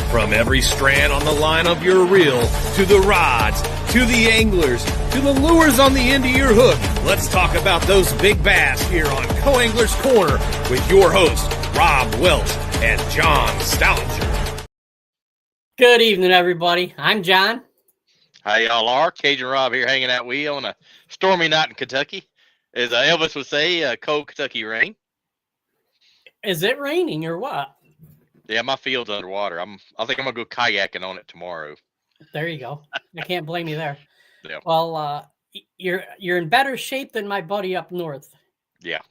From every strand on the line of your reel, to the rods, to the anglers, to the lures on the end of your hook, let's talk about those big bass here on Co-Angler's Corner with your hosts, Rob Welch and John Stoudinger. Good evening, everybody. I'm John. How y'all are? Cajun Rob here hanging out with you on a stormy night in Kentucky. As Elvis would say, cold Kentucky rain. Is it raining or what? Yeah, my field's underwater. I think I'm going to go kayaking on it tomorrow. There you go. I can't blame you there. Yeah. Well, you're in better shape than my buddy up north. Yeah.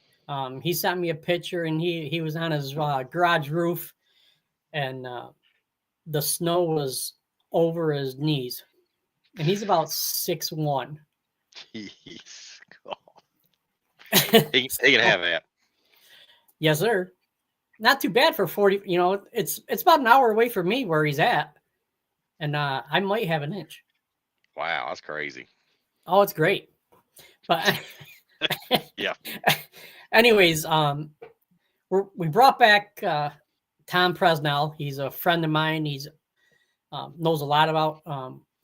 He sent me a picture, and he was on his garage roof, and the snow was over his knees, and he's about 6'1". Jeez. He can have that. Yes, sir. Not too bad for 40. You know, it's about an hour away from me where he's at, and I might have an inch. Wow, that's crazy. Oh, it's great. But yeah. Anyways, we brought back Tom Presnell. He's a friend of mine. He's knows a lot about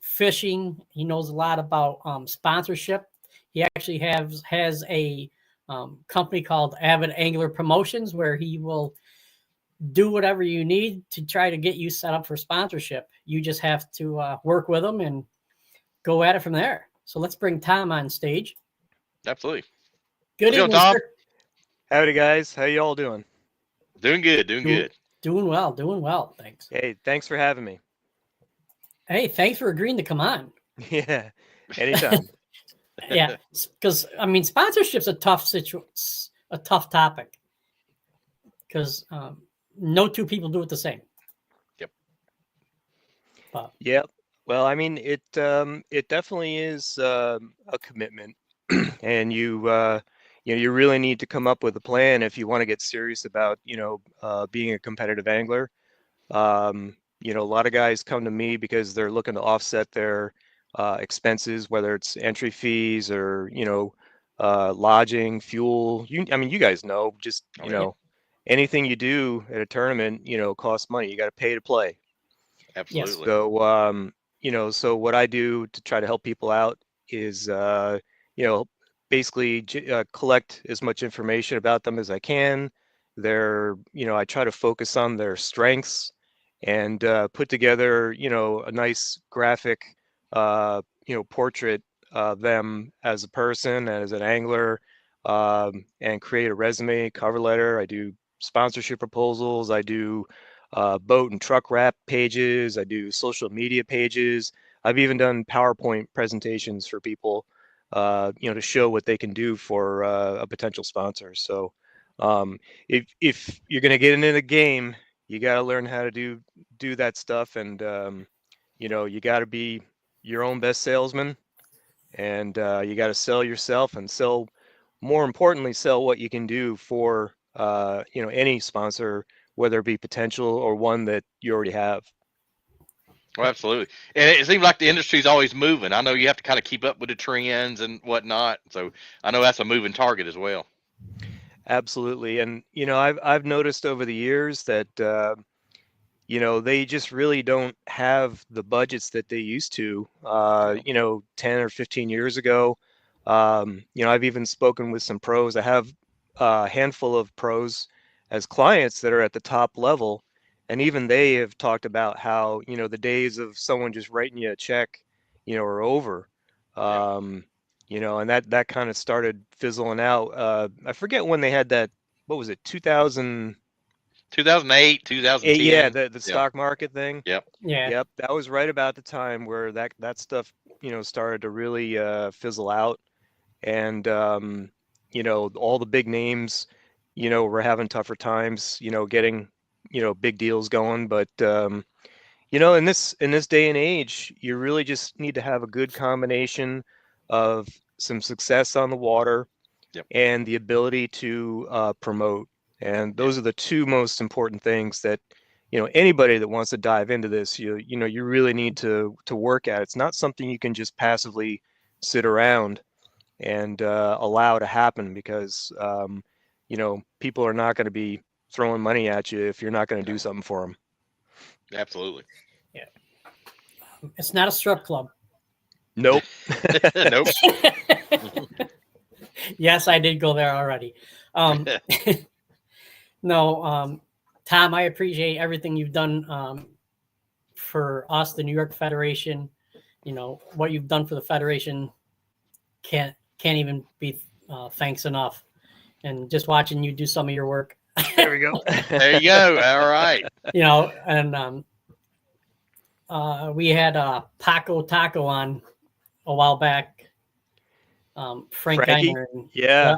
fishing. He knows a lot about sponsorship. He actually has a company called Avid Angler Promotions, where he will do whatever you need to try to get you set up for sponsorship. You just have to work with him and go at it from there. So let's bring Tom on stage. Absolutely. Good evening, Tom. sir. Howdy, guys. How y'all doing? Doing good. Doing well. Thanks. Hey, thanks for having me. Hey, thanks for agreeing to come on. Yeah, anytime. Yeah, because I mean, sponsorship's a tough topic, because no two people do it the same. Yep. But, yep. Well, I mean, it definitely is a commitment, and you really need to come up with a plan if you want to get serious about being a competitive angler. A lot of guys come to me because they're looking to offset their expenses, whether it's entry fees or lodging, fuel. You guys know, just anything you do at a tournament costs money. You got to pay to play. Absolutely. So what I do to try to help people out is basically collect as much information about them as I can. I try to focus on their strengths and put together a nice graphic portrait of them as a person, as an angler, and create a resume, cover letter. I do sponsorship proposals. I do boat and truck wrap pages. I do social media pages. I've even done PowerPoint presentations for people, to show what they can do for a potential sponsor. So if you're going to get into the game, you got to learn how to do that stuff. And, you got to be your own best salesman, and you got to sell yourself and more importantly, sell what you can do for, any sponsor, whether it be potential or one that you already have. Well, absolutely. And it seems like the industry's always moving. I know you have to kind of keep up with the trends and whatnot. So I know that's a moving target as well. Absolutely. And, I've noticed over the years that, they just really don't have the budgets that they used to, 10 or 15 years ago. I've even spoken with some pros. I have a handful of pros as clients that are at the top level. And even they have talked about how, the days of someone just writing you a check, are over. And that kind of started fizzling out. I forget when they had that, what was it, 2008, 2010. Yeah, the stock market thing. Yep. Yeah. Yep. That was right about the time where that stuff, started to really fizzle out. And, all the big names, were having tougher times, getting, big deals going. But, in this day and age, you really just need to have a good combination of some success on the water, yep, and the ability to promote. And those are the two most important things that, anybody that wants to dive into this, you really need to work at. It's not something you can just passively sit around and allow to happen, because, people are not going to be throwing money at you if you're not going to do something for them. Absolutely. It's not a strip club. Nope. Nope. Yes, I did go there already. No, Tom, I appreciate everything you've done for us, the New York Federation. You know what you've done for the Federation can't even be thanks enough. And just watching you do some of your work, There we go. There you go. All right. you know, and we had Paco Taco on a while back. Frank Frankie? Geiner. And, Yeah.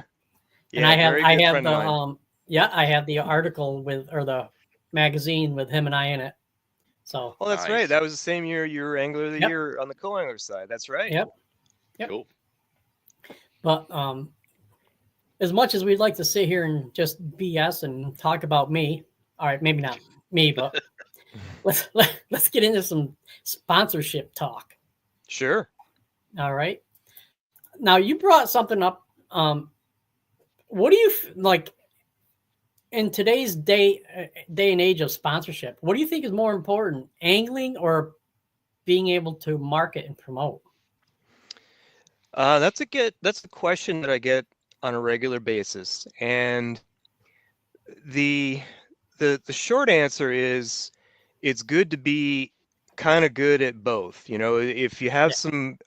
and I have very I good have friend the of mine. I have the article or the magazine with him and I in it. So Oh, that's Nice. right. That was the same year you were Angler of the Yep. Year on the co-angler side. That's right. Yep. Cool. But as much as we'd like to sit here and just BS and talk about me, all right, maybe not me, but let's get into some sponsorship talk. Sure. All right. Now you brought something up. What do you like in today's day and age of sponsorship? What do you think is more important, angling or being able to market and promote? That's a question that I get on a regular basis, and the short answer is it's good to be kind of good at both. You know, if you have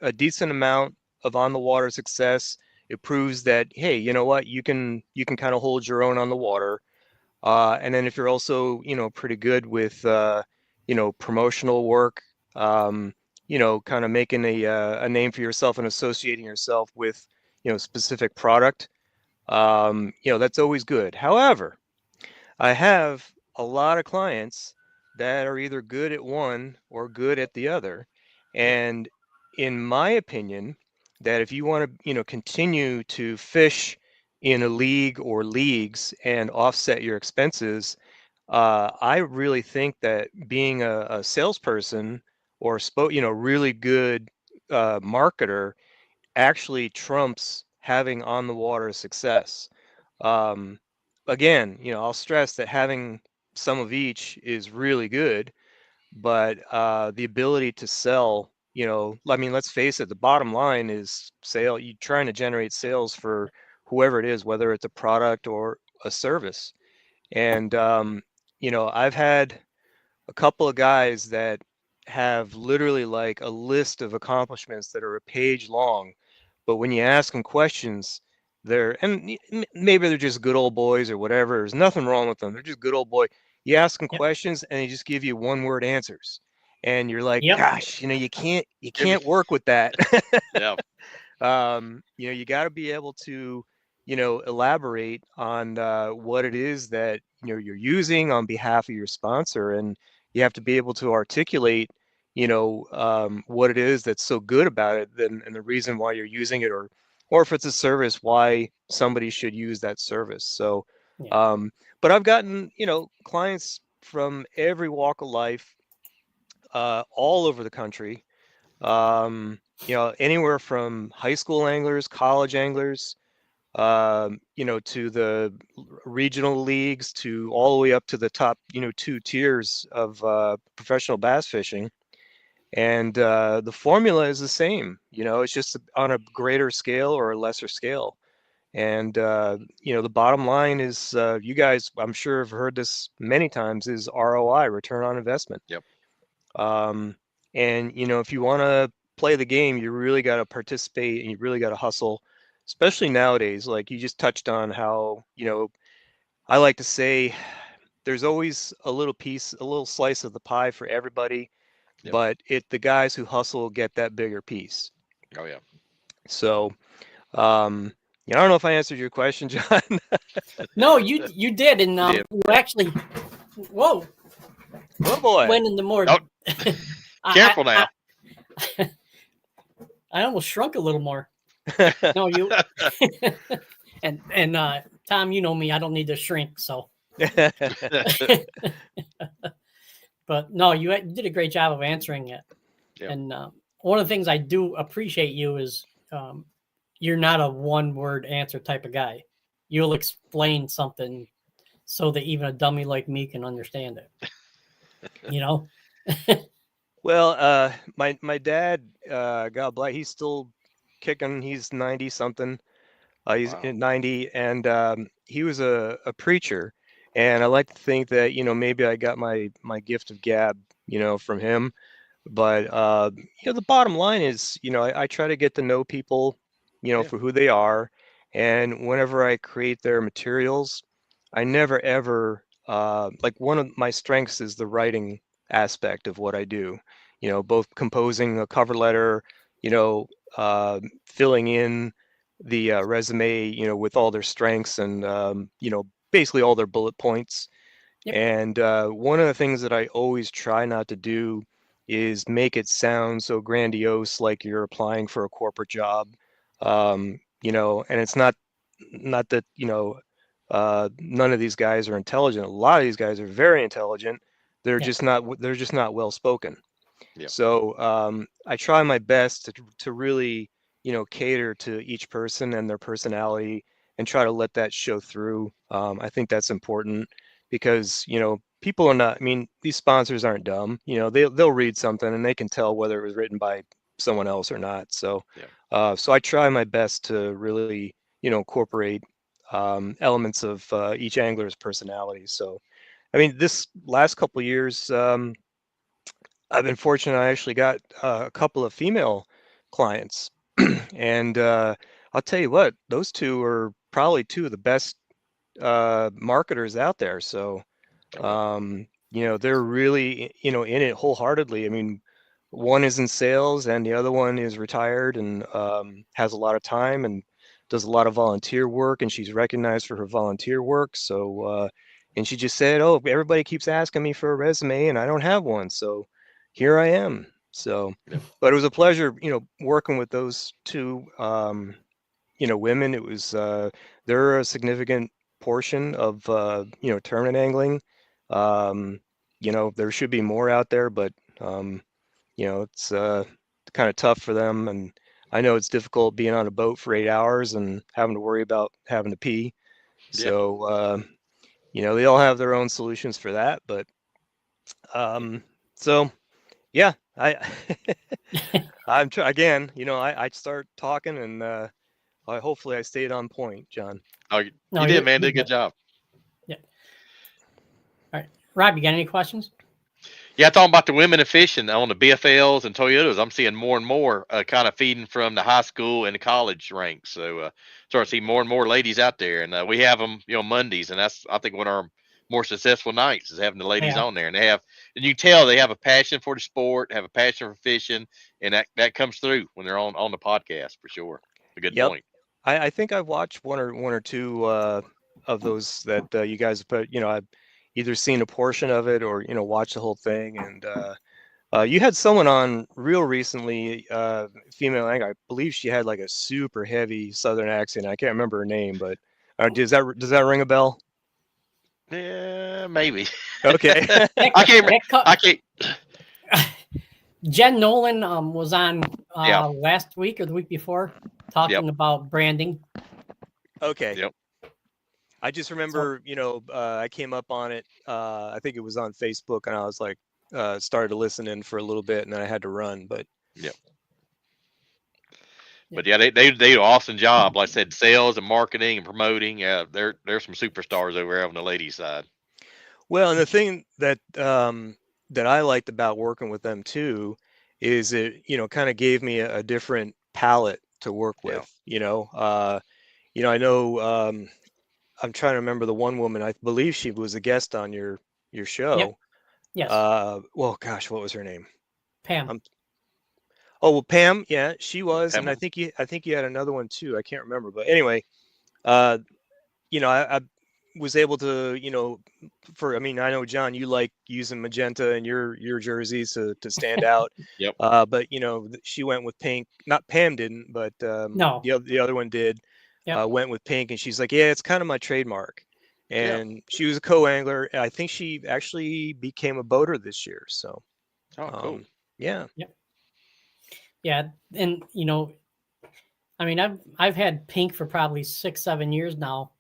a decent amount of on the water success, it proves that, hey, you know what, you can kind of hold your own on the water. And then if you're also, you know, pretty good with you know, promotional work, you know, kind of making a name for yourself and associating yourself with, you know, specific product, you know, that's always good. However, I have a lot of clients that are either good at one or good at the other. And in my opinion, that if you want to, you know, continue to fish in a league or leagues and offset your expenses, I really think that being a salesperson or you know, really good marketer actually trumps having on the water success. Um, Again, you know, I'll stress that having some of each is really good, but the ability to sell, you know, I mean, let's face it, the bottom line is sale. You're trying to generate sales for whoever it is, whether it's a product or a service. And you know, I've had a couple of guys that have literally like a list of accomplishments that are a page long, but when you ask them questions, maybe they're just good old boys or whatever. There's nothing wrong with them. They're just good old boy. You ask them questions and they just give you one word answers, and you're like, Yep. gosh, you know, you can't work with that. Yeah. You know, you got to be able to, you know, elaborate on what it is that, you know, you're using on behalf of your sponsor, and you have to be able to articulate, you know, what it is that's so good about it, and the reason why you're using it, or if it's a service, why somebody should use that service. So, Yeah. but I've gotten, you know, clients from every walk of life, all over the country. You know, anywhere from high school anglers, college anglers, you know, to the regional leagues, to all the way up to the top, you know, 2 tiers of professional bass fishing. And the formula is the same. You know, it's just on a greater scale or a lesser scale. And you know, the bottom line is, you guys, I'm sure have heard this many times, is ROI, return on investment. Yep. And you know, if you want to play the game, you really got to participate and you really got to hustle, especially nowadays. Like you just touched on how, you know, I like to say there's always a little piece, a little slice of the pie for everybody, Yep. but the guys who hustle get that bigger piece. Oh yeah. So, yeah, I don't know if I answered your question, John. No, you did, and did. you actually, whoa, Oh boy. went into more. Oh, careful now. I almost shrunk a little more. No, you and Tom, you know me, I don't need to shrink, so. But no, you did a great job of answering it. Yep. And one of the things I do appreciate you is you're not a one-word answer type of guy. You'll explain something so that even a dummy like me can understand it. you know. Well, my dad, God bless, he's still kicking. He's 90 something. He's Wow. in 90, and he was a preacher. And I like to think that, maybe I got my gift of gab, from him. But the bottom line is, I try to get to know people, Yeah. for who they are. And whenever I create their materials, I never ever like, one of my strengths is the writing aspect of what I do. Both composing a cover letter, filling in the resume, with all their strengths and basically all their bullet points. Yep. And one of the things that I always try not to do is make it sound so grandiose, like you're applying for a corporate job. And it's not that, none of these guys are intelligent. A lot of these guys are very intelligent. They're Yeah. just not well spoken. Yeah. So I try my best to really, cater to each person and their personality and try to let that show through. I think that's important because, people are not, I mean, these sponsors aren't dumb. They'll read something and they can tell whether it was written by someone else or not. So, Yeah. so I try my best to really, incorporate elements of each angler's personality. So, I mean, this last couple of years, I've been fortunate. I actually got a couple of female clients, and I'll tell you what, those two are probably two of the best marketers out there. So, Okay. they're really, in it wholeheartedly. I mean, one is in sales, and the other one is retired and has a lot of time and does a lot of volunteer work, and she's recognized for her volunteer work. So, and she just said, "Oh, everybody keeps asking me for a resume, and I don't have one." So here I am. So, Yeah. but it was a pleasure, working with those two, women. It was, they're a significant portion of, tournament angling. Um, there should be more out there, but, it's kind of tough for them. And I know it's difficult being on a boat for 8 hours and having to worry about having to pee. Yeah. So, they all have their own solutions for that. But, so yeah, I'm again, I start talking and hopefully I stayed on point, John. Oh, you No, did, man. you're Did a good good. job. Yeah. All right, Rob, you got any questions? Yeah, talking about the women in fishing on the BFLs and Toyotas, I'm seeing more and more kind of feeding from the high school and the college ranks. So, start to see more and more ladies out there, and we have them, Mondays, and that's I think one of our more successful nights is having the ladies Yeah. on there, and and you can tell they have a passion for the sport, have a passion for fishing, and that comes through when they're on the podcast for sure. A good Yep. point. I think I've watched one or two of those that you guys put. I've either seen a portion of it or watched the whole thing. And you had someone on real recently, female. I believe she had like a super heavy Southern accent. I can't remember her name, but does that ring a bell? Yeah, maybe. Okay. I can't. I can't. Jen Nolan was on Yeah. last week or the week before Yep. talking about branding. Okay. Yep. I just remember, I came up on it. I think it was on Facebook, and I was like, started to listen in for a little bit, and then I had to run. But Yep. But yeah, they do an awesome job. Like I said, sales and marketing and promoting. Yeah, they're some superstars over there on the ladies' side. well, and the thing that I liked about working with them too is it, kind of gave me a different palette to work Yeah. with. I know, I'm trying to remember the one woman. I believe she was a guest on your Yep. show. Yes. Well, gosh, what was her name? Pam. Oh, well, Pam. Yeah, she was, and Pamela. I think you had another one too. I can't remember, but anyway, uh, I was able to, I mean, I know, John, you like using magenta in your jerseys to stand out. Yep. But she went with pink. Not Pam didn't, but No. the other one did. Yep. Went with pink, and she's like, yeah, it's kind of my trademark. Yeah. And she was a co-angler. And I think she actually became a boater this year. So, Oh, cool. yeah. Yeah, and I mean, I've had pink for probably 6-7 years now,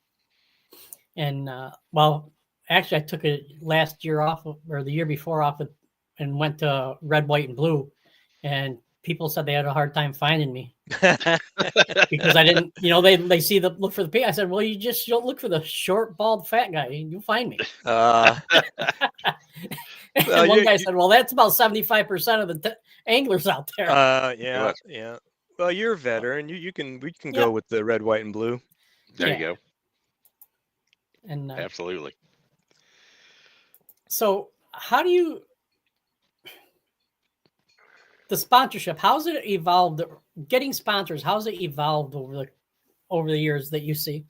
and well, actually, I took it last year off, or the year before off, and went to red, white, and blue, and people said they had a hard time finding me because I didn't. They see the look for the pig. I said, well, you just don't look for the short, bald, fat guy. You'll find me. Well, And one guy said, well, that's about 75% of the anglers out there. Yeah. Well, you're a veteran. We can go with the red, white, and blue. There you go. And absolutely. So, how do you the sponsorship? How's it evolved? Getting sponsors, how's it evolved over the years that you see?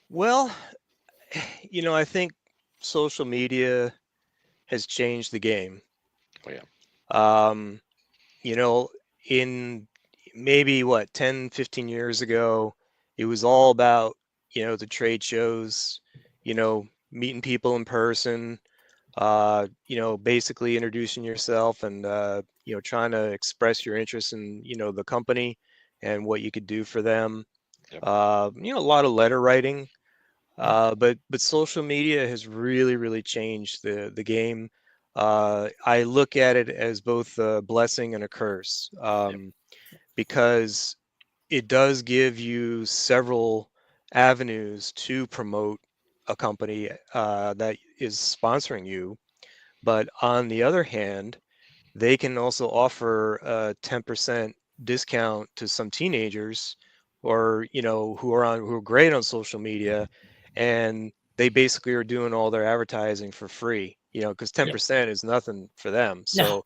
Well, I think social media has changed the game. Oh, yeah. In maybe 10, 15 years ago, it was all about, the trade shows, meeting people in person, basically introducing yourself and, trying to express your interest in, the company and what you could do for them. Yep. A lot of letter writing. But social media has really, really changed the game. I look at it as both a blessing and a curse, because it does give you several avenues to promote a company that is sponsoring you. But on the other hand, they can also offer a 10% discount to some teenagers or, who are great on social media, and they basically are doing all their advertising for free, because 10% is nothing for them. So,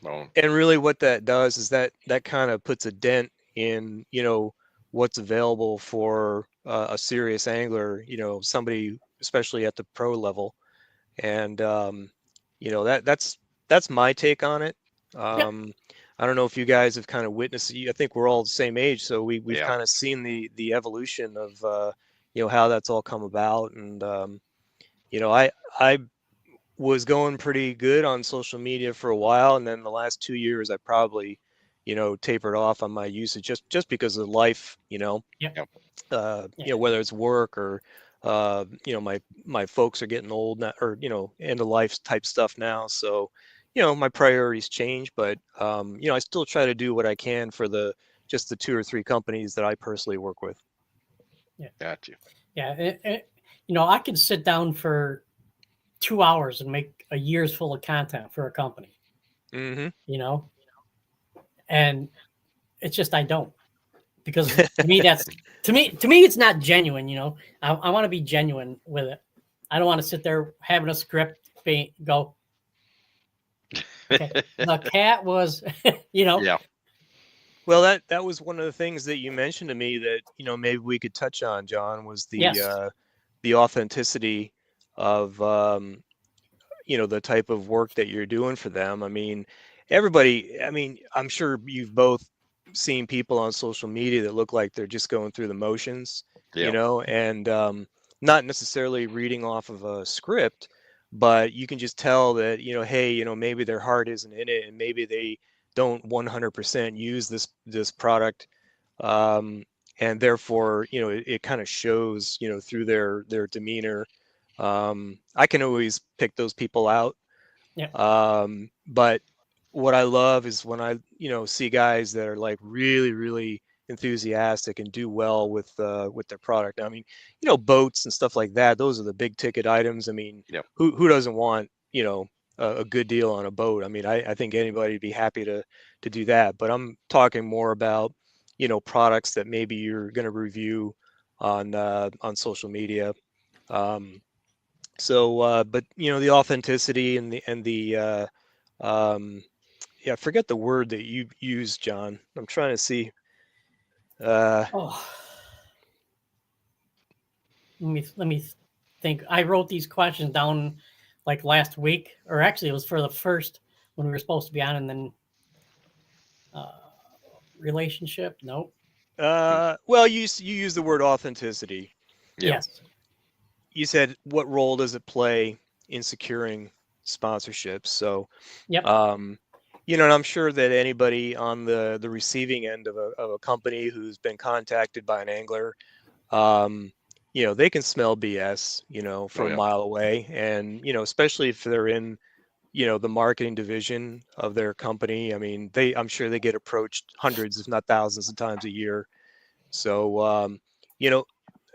and really what that does is that kind of puts a dent in, what's available for a serious angler, somebody, especially at the pro level. And, that's my take on it. I don't know if you guys have kind of witnessed it. I think we're all the same age, so we've kind of seen the evolution of how that's all come about. And I was going pretty good on social media for a while, and then the last 2 years I probably tapered off on my usage just because of life, whether it's work or my folks are getting old now, or end of life type stuff now. So my priorities change, but I still try to do what I can for just the 2 or 3 companies that I personally work with. Got you. Yeah, I could sit down for 2 hours and make a year's full of content for a company. Mm-hmm. And it's just I don't, because to me it's not genuine. I want to be genuine with it. I don't want to sit there having a script go. Okay, the cat was, Yeah. Well, that was one of the things that you mentioned to me that maybe we could touch on, John, was the authenticity of the type of work that you're doing for them. I mean, I'm sure you've both seen people on social media that look like they're just going through the motions, and not necessarily reading off of a script, but you can just tell that, hey, maybe their heart isn't in it, and maybe they don't 100% use this product, and therefore it kind of shows through their demeanor. I can always pick those people out, but what I love is when I see guys that are like really, really enthusiastic and do well with their product. I mean, boats and stuff like that, those are the big ticket items. I mean, who doesn't want a good deal on a boat? I mean, I think anybody would be happy to do that, but I'm talking more about products that maybe you're going to review on social media. But the authenticity and the I forget the word that you used, John. I'm trying to see. Let me think. I wrote these questions down like last week, or actually it was for the first when we were supposed to be on, and then relationship. Nope. Well, you use the word authenticity. Yes. You said, what role does it play in securing sponsorships? So, and I'm sure that anybody on the receiving end of a company who's been contacted by an angler, they can smell BS, Oh from a yeah. mile away. And, especially if they're in, the marketing division of their company. I mean, I'm sure they get approached hundreds, if not thousands of times a year. So, you know,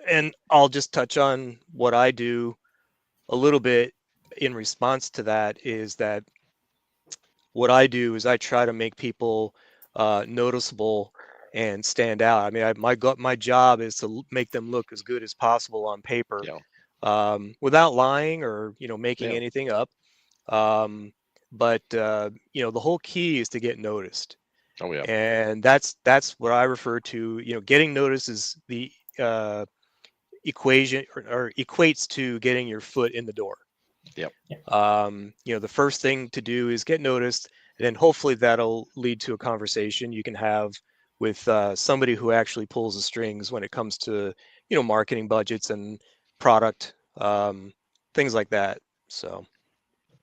and I'll just touch on what I do a little bit in response to that is that what I do is I try to make people noticeable and stand out. I mean, my job is to make them look as good as possible on paper, Yeah. without lying or making Yeah. anything up. Um, but the whole key is to get noticed, Oh yeah. and that's what I refer to. Getting noticed is the uh, equation or equates to getting your foot in the door. Yep. The first thing to do is get noticed, and then hopefully that'll lead to a conversation you can have with somebody who actually pulls the strings when it comes to, marketing budgets and product, things like that. So,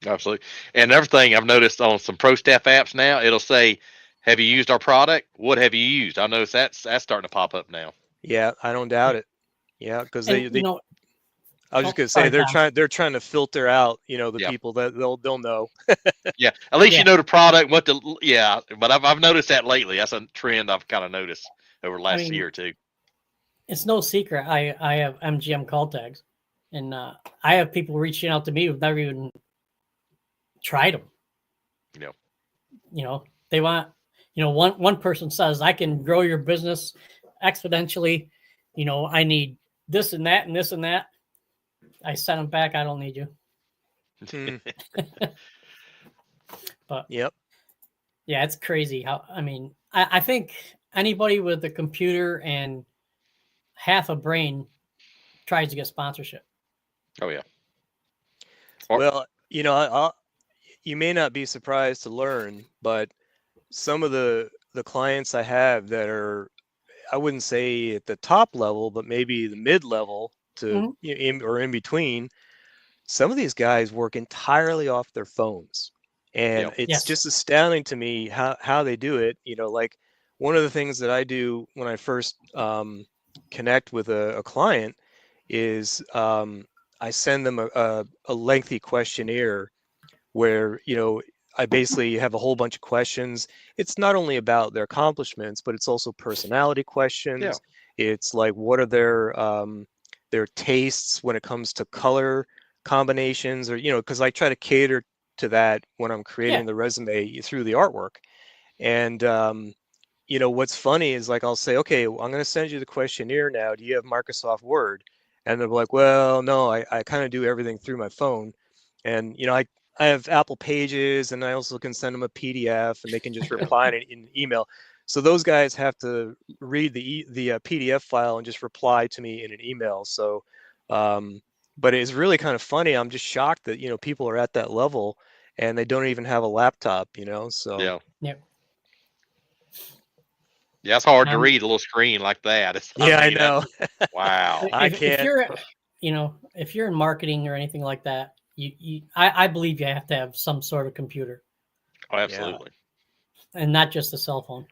Absolutely. And another thing I've noticed on some pro staff apps now, it'll say, "Have you used our product? What have you used?" I noticed that's starting to pop up now. yeah, I don't doubt it. Yeah, because And I was just oh, gonna say sorry, Tom. they're trying to filter out, the Yeah. people that they'll know. Yeah. At least Yeah, you know the product, what the yeah. But I've noticed that lately. That's a trend I've kind of noticed over the I last mean, year or two. it's no secret. I have MGM call tags, and I have people reaching out to me who've never even tried them. You know. They want. One person says, "I can grow your business exponentially." I need this and that and this and that. I sent them back. I don't need you. Hmm. But Yep. yeah, it's crazy how. I mean, I think anybody with a computer and half a brain tries to get sponsorship. Oh yeah. Or, Well, you may not be surprised to learn, but some of the clients I have that are, I wouldn't say at the top level, but maybe the mid level to Mhm. in between. Some of these guys work entirely off their phones, yeah. and it's Yes. just astounding to me how they do it. Like one of the things that I do when I first connect with a client is I send them a lengthy questionnaire where I basically have a whole bunch of questions. It's not only about their accomplishments, but it's also personality Yeah. questions. It's like what are their tastes when it comes to color combinations, or because I try to cater to that when I'm Yeah. creating the resume through the artwork. And what's funny is like I'll say, okay, well, I'm going to send you the questionnaire now. Do you have Microsoft Word? And they're like, well, no, I kind of do everything through my phone. And I have Apple Pages, and I also can send them a PDF, and they can just Yeah. reply in email. So those guys have to read the PDF file and just reply to me in an email. So, but it's really kind of funny. I'm just shocked that people are at that level and they don't even have a laptop. So Yeah. Yep. Yeah. It's hard to Um, read a little screen like that. I yeah, I mean, that's know. wow. I if can't. you're, if you're in marketing or anything like that, I believe you have to have some sort of computer Oh, Yeah. absolutely. and not just a cell phone.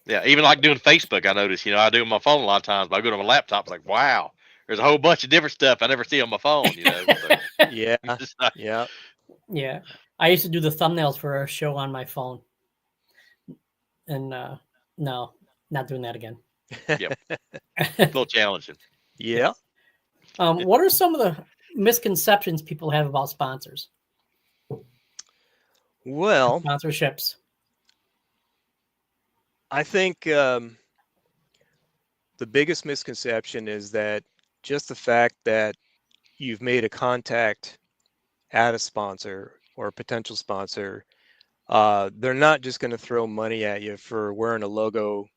Yeah, even like doing Facebook, I notice. I do on my phone a lot of times, but I go to my laptop, it's like, wow, there's a whole bunch of different stuff I never see on my phone. So Yeah. it's not, Yeah. Yeah, I used to do the thumbnails for a show on my phone, and no, not doing that again. yep, a little challenging. Yeah. What are some of the misconceptions people have about sponsors, Well, sponsorships? I think the biggest misconception is that just the fact that you've made a contact at a sponsor or a potential sponsor, they're not just going to throw money at you for wearing a logo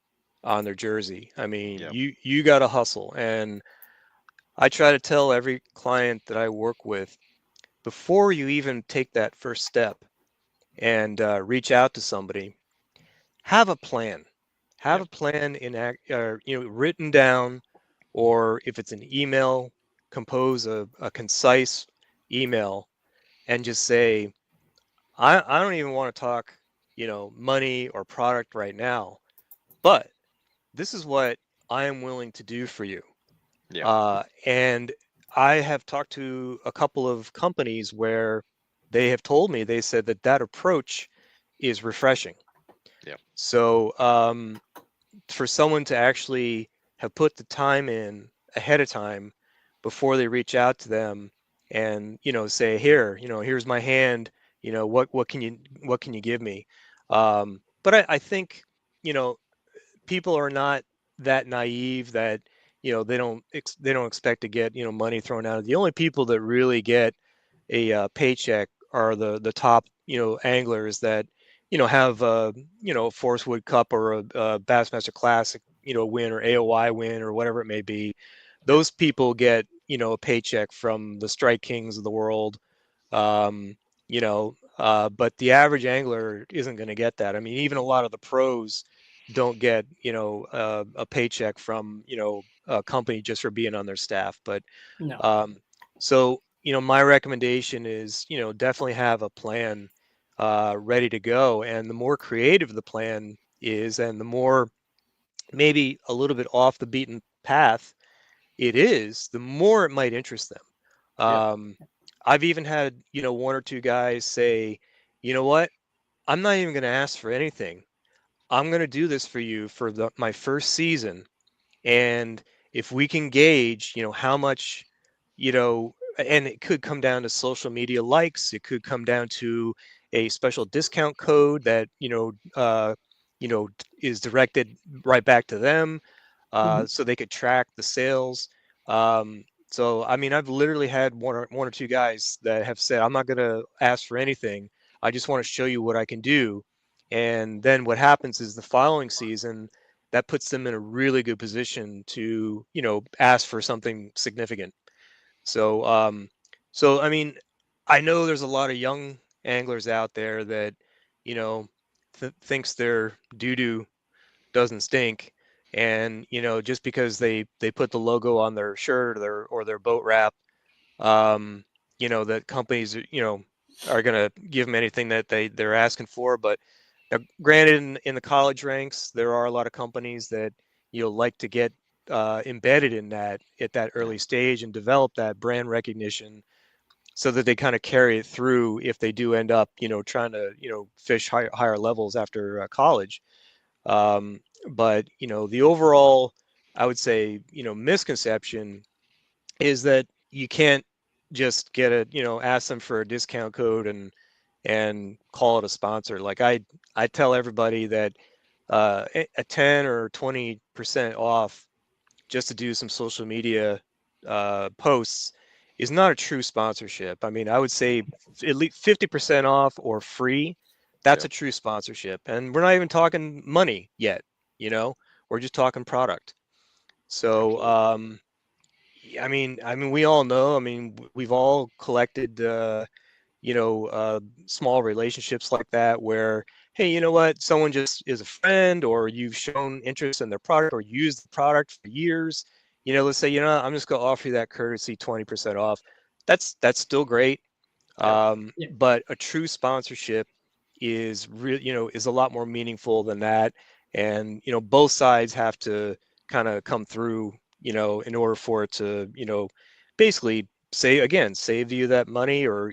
on their jersey. I mean, Yeah, you got to hustle. And I try to tell every client that I work with, before you even take that first step and reach out to somebody, have a plan. Have yeah, a plan written down, or if it's an email, compose a concise email and just say, I don't even want to talk, money or product right now, but this is what I am willing to do for you. Yeah. And I have talked to a couple of companies where they have told me, they said that that approach is refreshing. Yeah. So for someone to actually have put the time in ahead of time before they reach out to them and, say, here, here's my hand, what can you give me? But I think, you know, people are not that naive that they don't expect to get money thrown out. The only people that really get a paycheck are the top anglers that have a Forest Wood Cup or a Bassmaster Classic win or AOI win or whatever it may be. Those people get a paycheck from the Strike Kings of the world. um, but the average angler isn't going to get that. I mean, even a lot of the pros don't get a paycheck from a company just for being on their staff. But No. so my recommendation is definitely have a plan ready to go, and the more creative the plan is, and the more maybe a little bit off the beaten path it is, the more it might interest them. Yeah. I've even had, one or two guys say, you know what, I'm not even going to ask for anything. I'm going to do this for you for my first season. And if we can gauge, how much, and it could come down to social media likes, it could come down to a special discount code that, is directed right back to them, so they could track the sales. So, I mean, I've literally had one or two guys that have said, I'm not going to ask for anything. I just want to show you what I can do. And then what happens is the following season, that puts them in a really good position to, ask for something significant. So, I mean, I know there's a lot of young anglers out there that, you know, thinks their doo-doo doesn't stink, and just because they put the logo on their shirt or their boat wrap, um, that companies are going to give them anything that they're asking for. But now, granted, in the college ranks, there are a lot of companies that like to get embedded in that at that early stage and develop that brand recognition so that they kind of carry it through if they do end up trying to fish higher levels after college. um, but the overall, I would say, misconception is that you can't just get ask them for a discount code and call it a sponsor. Like I tell everybody that a 10 or 20% off just to do some social media posts is not a true sponsorship. I mean, I would say at least 50% off or free. That's Yeah. a true sponsorship, and we're not even talking money yet. We're just talking product. So, Absolutely. I mean, we all know. I mean, we've all collected, small relationships like that where, hey, you know what, someone just is a friend, or you've shown interest in their product or used the product for years. Let's say, I'm just going to offer you that courtesy 20% off. That's still great. Yeah. Yeah. But a true sponsorship is is a lot more meaningful than that. And, both sides have to kind of come through, in order for it to, basically save you that money, or,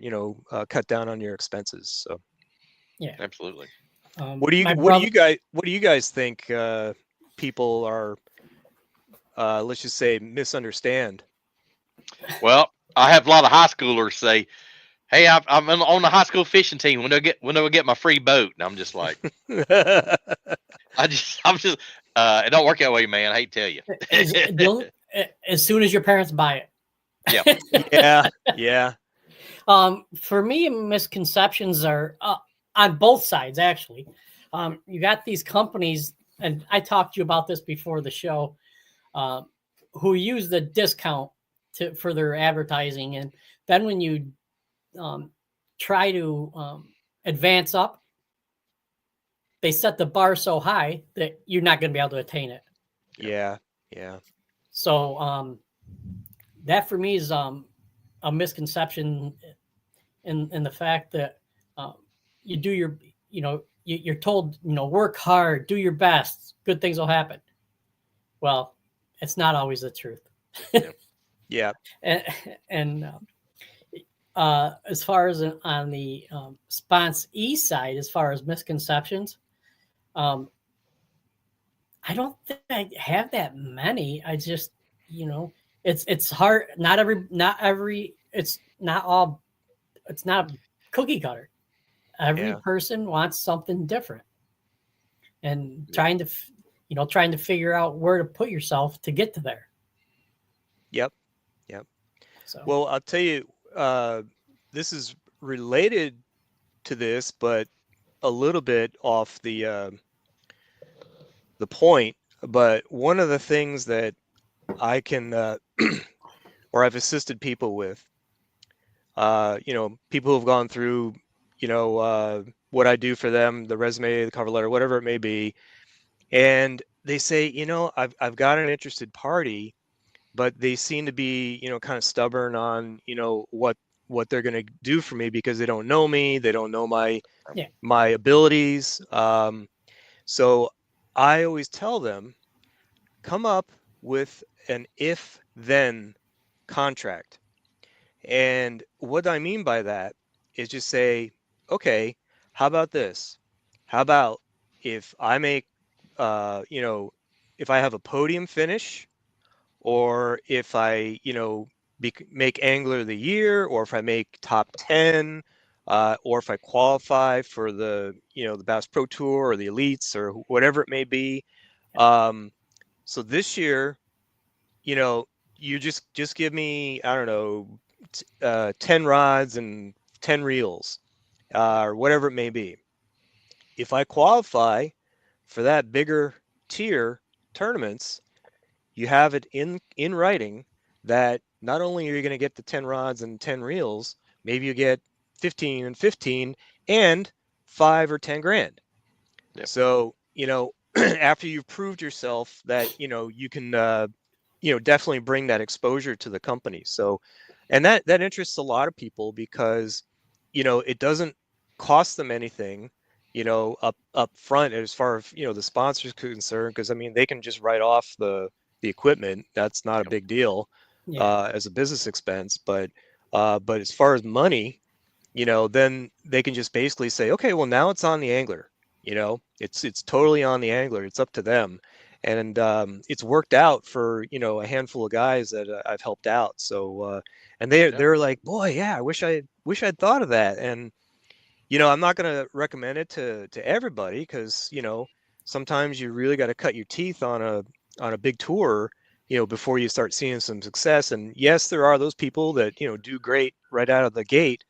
cut down on your expenses. So Yeah. Absolutely. My brother. what do you guys think people are, let's just say, misunderstand? Well, I have a lot of high schoolers say, "Hey, I'm on the high school fishing team. When do I get my free boat?" And I'm just like, I'm just, it don't work that way, man. I hate to tell you. Is as soon as your parents buy Yeah. it. Yeah, yeah, For me, misconceptions are on both sides, actually. You got these companies, and I talked to you about this before the show, um, who use the discount for their advertising. And then when you try to advance up, they set the bar so high that you're not going to be able to attain it. yeah, yeah. So that for me is a misconception in the fact that you do your, you're told, work hard, do your best, good things will happen. Well, it's not always the truth. Yeah. and, and as far as on the Sponse E side, as far as misconceptions, um, I don't think I have that many. I just, it's hard. Not every. It's not all. It's not cookie cutter. Every Yeah. person wants something different, and Yeah. trying to figure out where to put yourself to get to there. Yep. Yep. So Well, I'll tell you, this is related to this, but a little bit off the point. But one of the things that I can, or I've assisted people with, people who've gone through, what I do for them, the resume, the cover letter, whatever it may be, and they say, I've got an interested party, but they seem to be, kind of stubborn on, what they're going to do for me because they don't know me, they don't know yeah, my abilities. So I always tell them, come up with an if then contract. And what I mean by that is just say, okay, how about this? How about if I make, if I have a podium finish, or if I, make Angler of the Year, or if I make top 10, or if I qualify for the Bass Pro Tour or the Elites or whatever it may be. So this year, you know, you just give me, I don't know, 10 rods and 10 reels, or whatever it may be. If I qualify for that bigger tier tournaments, you have it in writing that not only are you going to get the 10 rods and 10 reels, maybe you get 15 and 15 and 5 or 10 grand. Yep. So, after you've proved yourself that, you can, definitely bring that exposure to the company. So, and that interests a lot of people because, it doesn't cost them anything, up front as far as, the sponsors concerned, because I mean, they can just write off the equipment. That's not a Yep. big deal, yeah, as a business expense. But as far as money, then they can just basically say, okay, well, now it's on the angler. It's totally on the angler. It's up to them. And it's worked out for, a handful of guys that I've helped out. So, and Yeah. they're like, boy, yeah, I wish I'd thought of that. And, I'm not going to recommend it to everybody because, sometimes you really got to cut your teeth on a big tour, before you start seeing some success. And yes, there are those people that, do great right out of the gate.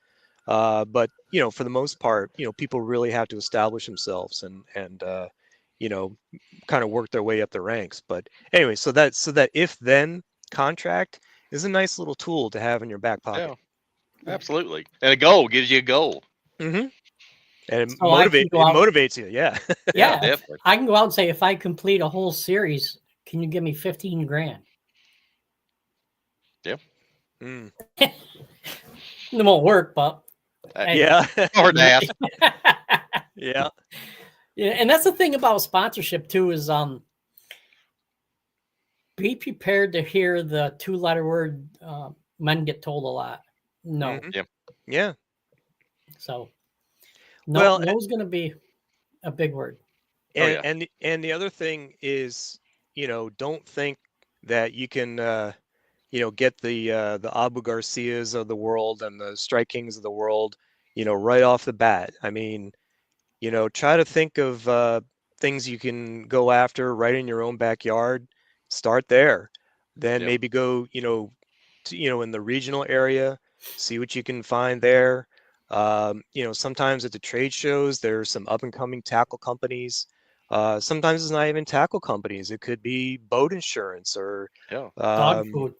But for the most part, people really have to establish themselves and you know, kind of work their way up the ranks. But anyway, so that if then contract is a nice little tool to have in your back pocket. Yeah. Absolutely. And a goal gives you a goal. Mm-hmm. And so I can go it out. motivates you. Yeah. Yeah, Yeah, definitely. I can go out and say, if I complete a whole series, can you give me 15 grand? Yeah. Mm. It won't work, but hey. Yeah. Hard to ask. Yeah. Yeah, and that's the thing about sponsorship too is be prepared to hear the 2-letter word men get told a lot. No. Mhm. Yeah. Yeah. So Well, no's gonna be a big word. Oh yeah. and the other thing is, don't think that you can get the Abu Garcias of the world and the Strike Kings of the world, right off the bat. I mean, try to think of things you can go after right in your own backyard. Start there. Then Yep. maybe go, in the regional area, see what you can find there. Sometimes at the trade shows, there's some up and coming tackle companies. Sometimes it's not even tackle companies. It could be boat insurance or, Yeah. Dog um, food.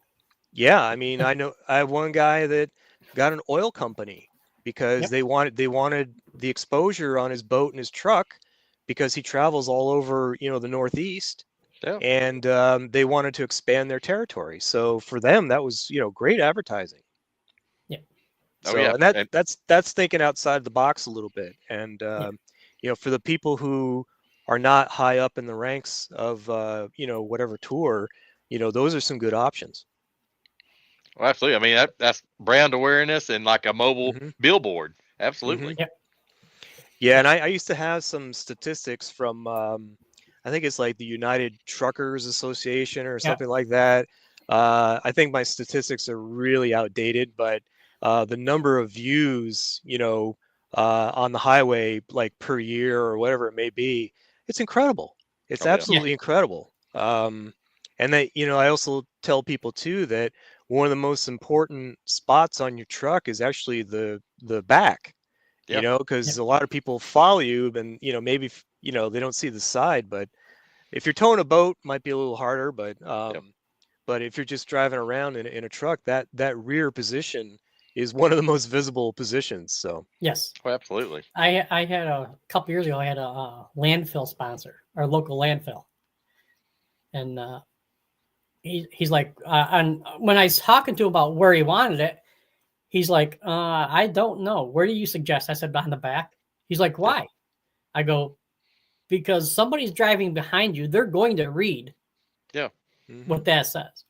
yeah. I mean, I have one guy that got an oil company because Yep. they wanted the exposure on his boat and his truck because he travels all over, the Northeast, Yeah. and they wanted to expand their territory. So for them, that was, great advertising. Yep. Oh So, yeah. and And that's thinking outside the box a little bit. And Yep. for the people who are not high up in the ranks of whatever tour, those are some good options. Well, absolutely. I mean, that's brand awareness and like a mobile Mhm. billboard. Absolutely. Mhm. Yeah, and I used to have some statistics from I think it's like the United Truckers Association or Yeah. something like that. I think my statistics are really outdated, but the number of views, on the highway, like per year or whatever it may be, it's incredible. It's Oh yeah. Yeah. absolutely incredible. And that, I also tell people too that one of the most important spots on your truck is actually the back, Yeah. because Yeah. a lot of people follow you and, maybe, they don't see the side, but if you're towing a boat, might be a little harder, Yep. but if you're just driving around in a truck, that rear position is one of the most visible positions. So, Yes. Oh, absolutely. I had a couple years ago. I had a landfill sponsor, our local landfill, and he's like, and when I was talking to him about where he wanted it, he's like, I don't know. Where do you suggest? I said, on the back. He's like, Yeah. why? I go, because somebody's driving behind you. They're going to read Yeah. mhm. what that says.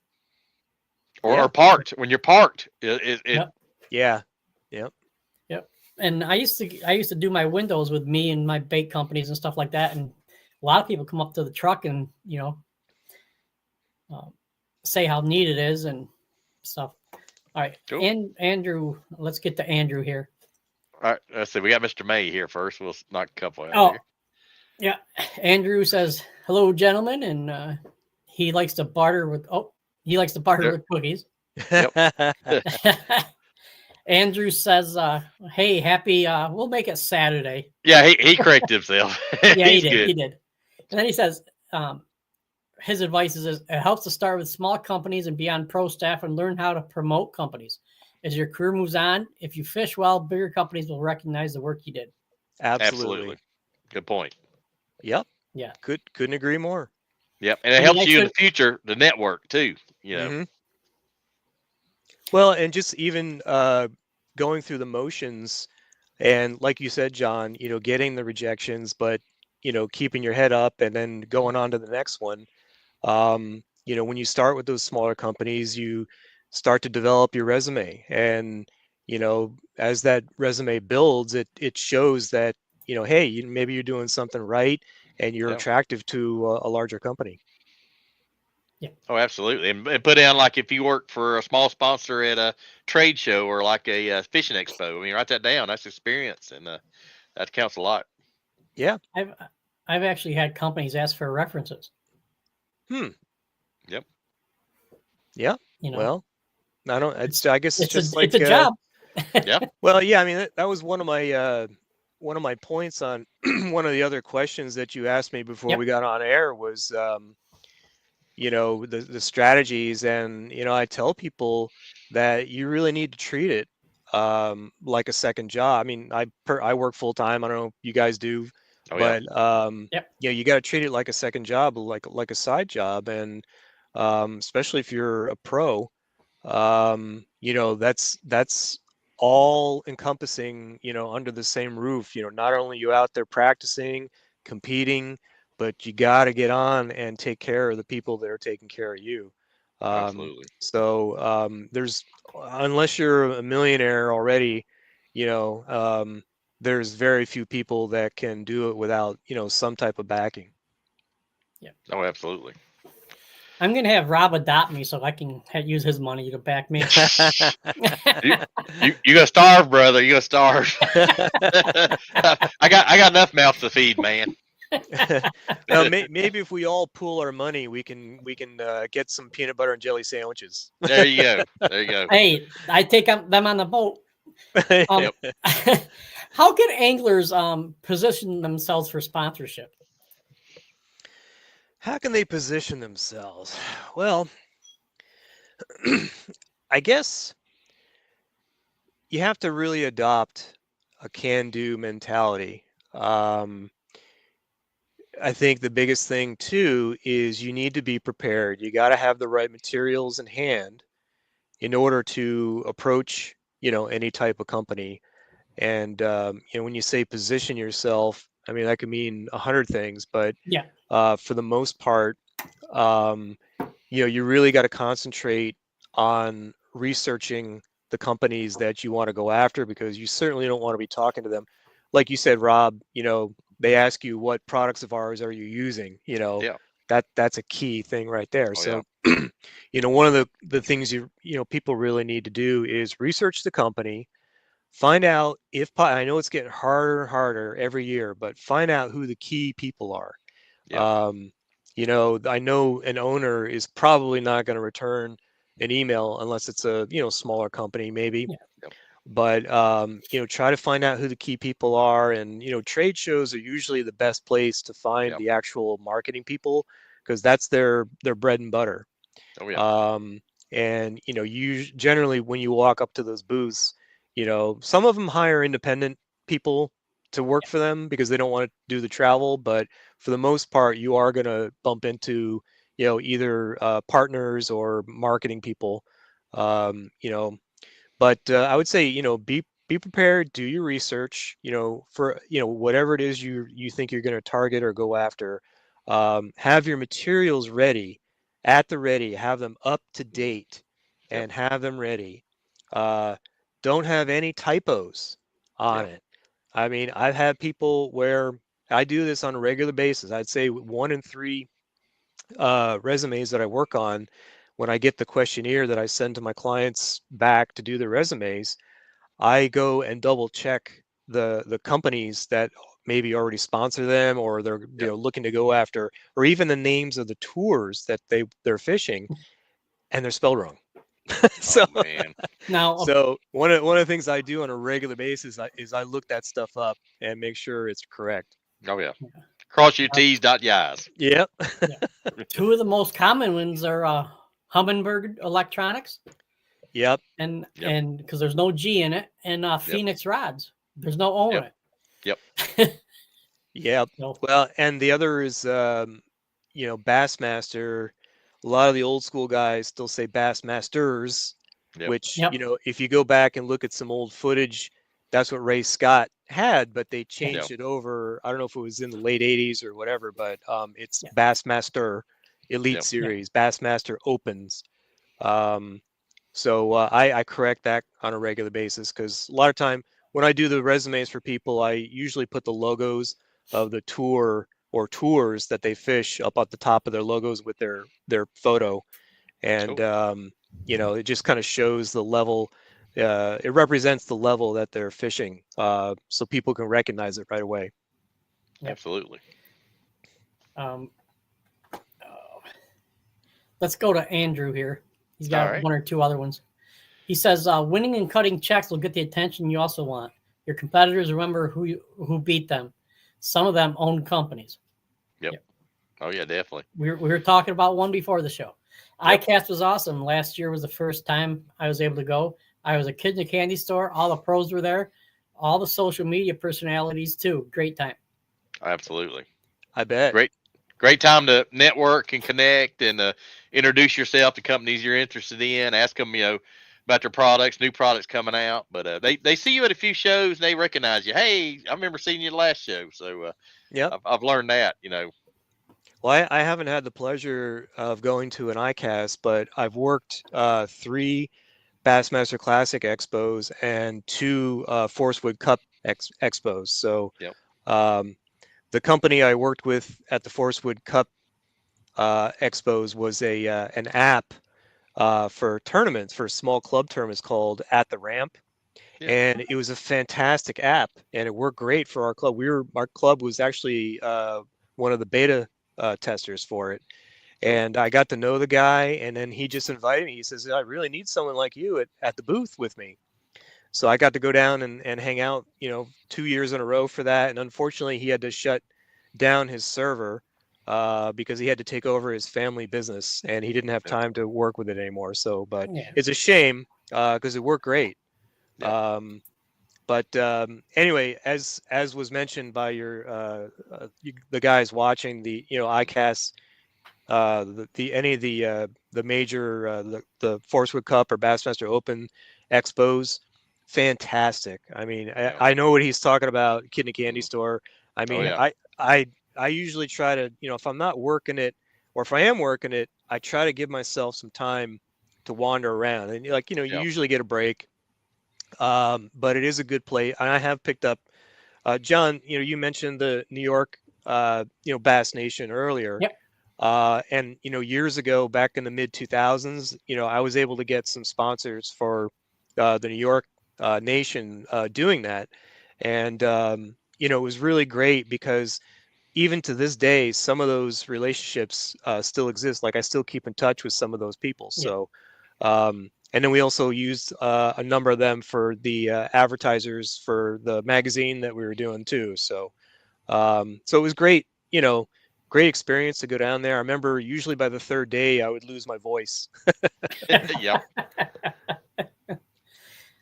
Or, Yeah, or parked. When you're parked, it Yep. yeah, yep. Yep. And I used to do my windows with me and my bake companies and stuff like that. And a lot of people come up to the truck and uh, say how neat it is and stuff. All right, cool. and Andrew, let's get to Andrew here. All right. Let's see. We got Mr. May here first. We'll knock a couple out Oh, here. yeah. Andrew says, "Hello, gentlemen," and he likes to barter with. Oh, he likes to barter Yep. with cookies. Yep. Andrew says, "Hey, happy. We'll make it Saturday." Yeah. He corrected himself. Yeah, he He's did. good. He did. And then he says, his advice is it helps to start with small companies and be on pro staff and learn how to promote companies. As your career moves on, if you fish well, bigger companies will recognize the work you did. Absolutely. Good point. Yep. Yeah. Couldn't agree more. Yep. And it I mean, helps I you in the should. future, the network too. Hmm. Well, and just even going through the motions, and like you said, John, getting the rejections, but keeping your head up and then going on to the next one. When you start with those smaller companies, you start to develop your resume, and as that resume builds, it shows that hey, maybe you're doing something right, and you're Yeah. attractive to a larger company. Yeah. Oh, absolutely. And put down like if you work for a small sponsor at a trade show or like a fishing expo. I mean, write that down. That's experience, and that counts a lot. Yeah. I've actually had companies ask for references. Hmm. Yep. Yeah. You know, Well, I don't. I guess it's just it's a like job. Yeah. well, yeah. I mean, that was one of my points on one of the other questions that you asked me before Yep. we got on air was the strategies, and I tell people that you really need to treat it like a second job. I mean, I work full time. I don't know if you guys do, Oh yeah. but Yep. you got to treat it like a second job, like a side job, and especially if you're a pro, that's all encompassing, under the same roof. Not only you out there practicing, competing, but you got to get on and take care of the people that are taking care of you. Absolutely. There's, unless you're a millionaire already, you know, there's very few people that can do it without, some type of backing. Oh, absolutely. I'm gonna have Rob adopt me so I can use his money to back me. You gonna starve, brother. You gonna starve. I got enough mouths to feed, man. Now, maybe if we all pool our money, we can get some peanut butter and jelly sandwiches. There you go. There you go. Hey, I take them on the boat. Yep. How can anglers position themselves for sponsorship? How can they position themselves? Well, I guess you have to really adopt a can-do mentality. I think the biggest thing too is you need to be prepared. You got to have the right materials in hand in order to approach, any type of company. And when you say position yourself, I mean that could mean 100 things, but Yeah. for the most part, you really got to concentrate on researching the companies that you want to go after, because you certainly don't want to be talking to them. Like you said, Rob, they ask you, what products of ours are you using? Yeah. That's a key thing right there. Oh, So, one of the things people really need to do is research the company, find out I know it's getting harder and harder every year, but find out who the key people are. Yeah. I know an owner is probably not going to return an email unless it's a, smaller company, maybe. Yep. But, try to find out who the key people are. And, trade shows are usually the best place to find Yep. the actual marketing people, because that's their bread and butter. Oh, yeah. And, you generally, when you walk up to those booths, some of them hire independent people to work for them because they don't want to do the travel. But for the most part, you are going to bump into, either partners or marketing people. But I would say, be prepared, do your research, for, whatever it is you think you're going to target or go after. Have your materials ready, at the ready, have them up to date, Yep. and have them ready. Don't have any typos on Yep. it. I mean, I've had people where I do this on a regular basis. I'd say 1 in 3 resumes that I work on, when I get the questionnaire that I send to my clients back to do their resumes, I go and double check the companies that maybe already sponsor them, or they're Yep. looking to go after, or even the names of the tours that they're fishing, and they're spelled wrong. So, Oh, man. Now, so one of the things I do on a regular basis is I look that stuff up and make sure it's correct. Oh, yeah. Cross your Uh, T's, dot your I's. Yep. two of the most common ones are Humminbird Electronics, Yep. and Yep. and because there's no G in it, and Phoenix Rods, there's no O in Yep. it. Yep. Yep. So, Well, and the other is, Bassmaster. A lot of the old school guys still say Bassmasters, Yep. which, Yep. if you go back and look at some old footage, that's what Ray Scott had, but they changed Yep. it over. I don't know if it was in the late 80s or whatever, but it's Yeah. Bassmaster Elite Yep. Series, Bassmaster Opens. So I correct that on a regular basis, because a lot of time when I do the resumes for people, I usually put the logos of the tour or tours that they fish up at the top of their logos with their photo. And, Cool. it just kind of shows the level. It represents the level that they're fishing, so people can recognize it right away. Yep. Absolutely. Let's go to Andrew here. He's got All right. one or two other ones. He says, winning and cutting checks will get the attention you also want. Your competitors remember who beat them. Some of them own companies. Yep. Oh, yeah, definitely. We were talking about one before the show. Yep. ICAST was awesome. Last year was the first time I was able to go. I was a kid in a candy store. All the pros were there. All the social media personalities too. Great time. Absolutely. I bet. Great time to network and connect and introduce yourself to companies you're interested in. Ask them, about their products, new products coming out. But they see you at a few shows and they recognize you. Hey, I remember seeing you the last show. So Yep. I've learned that. Well, I haven't had the pleasure of going to an ICAST, but I've worked 3 Bassmaster Classic expos and 2 Forcewood Cup expos. So Yep. the company I worked with at the Forcewood Cup expos was an app for tournaments, for small club tournaments, called At the Ramp. Yeah. And it was a fantastic app, and it worked great for our club. Our club was actually one of the beta testers for it. Cool. And I got to know the guy, and then he just invited me. He says, I really need someone like you at the booth with me. So I got to go down and hang out, 2 years in a row for that. And unfortunately, he had to shut down his server because he had to take over his family business, and he didn't have Yep. time to work with it anymore. So, but Yeah. it's a shame because it worked great. Yeah. But anyway, as was mentioned by the guys watching the ICAST, any of the major the Forcewood Cup or Bassmaster Open expos, fantastic. I mean, Yeah. I know what he's talking about. Kid in a candy store. I mean, yeah. I usually try to, if I'm not working it, or if I am working it, I try to give myself some time to wander around, and like you Yep. usually get a break. But it is a good play, and I have picked up. John, you mentioned the New York, Bass Nation earlier. Yep. And years ago, back in the mid 2000s, I was able to get some sponsors for the New York Nation doing that, and it was really great because even to this day, some of those relationships still exist. Like I still keep in touch with some of those people. Yeah. So, and then we also used a number of them for the advertisers for the magazine that we were doing too. So, so it was great. Great experience to go down there. I remember usually by the third day, I would lose my voice. Yep.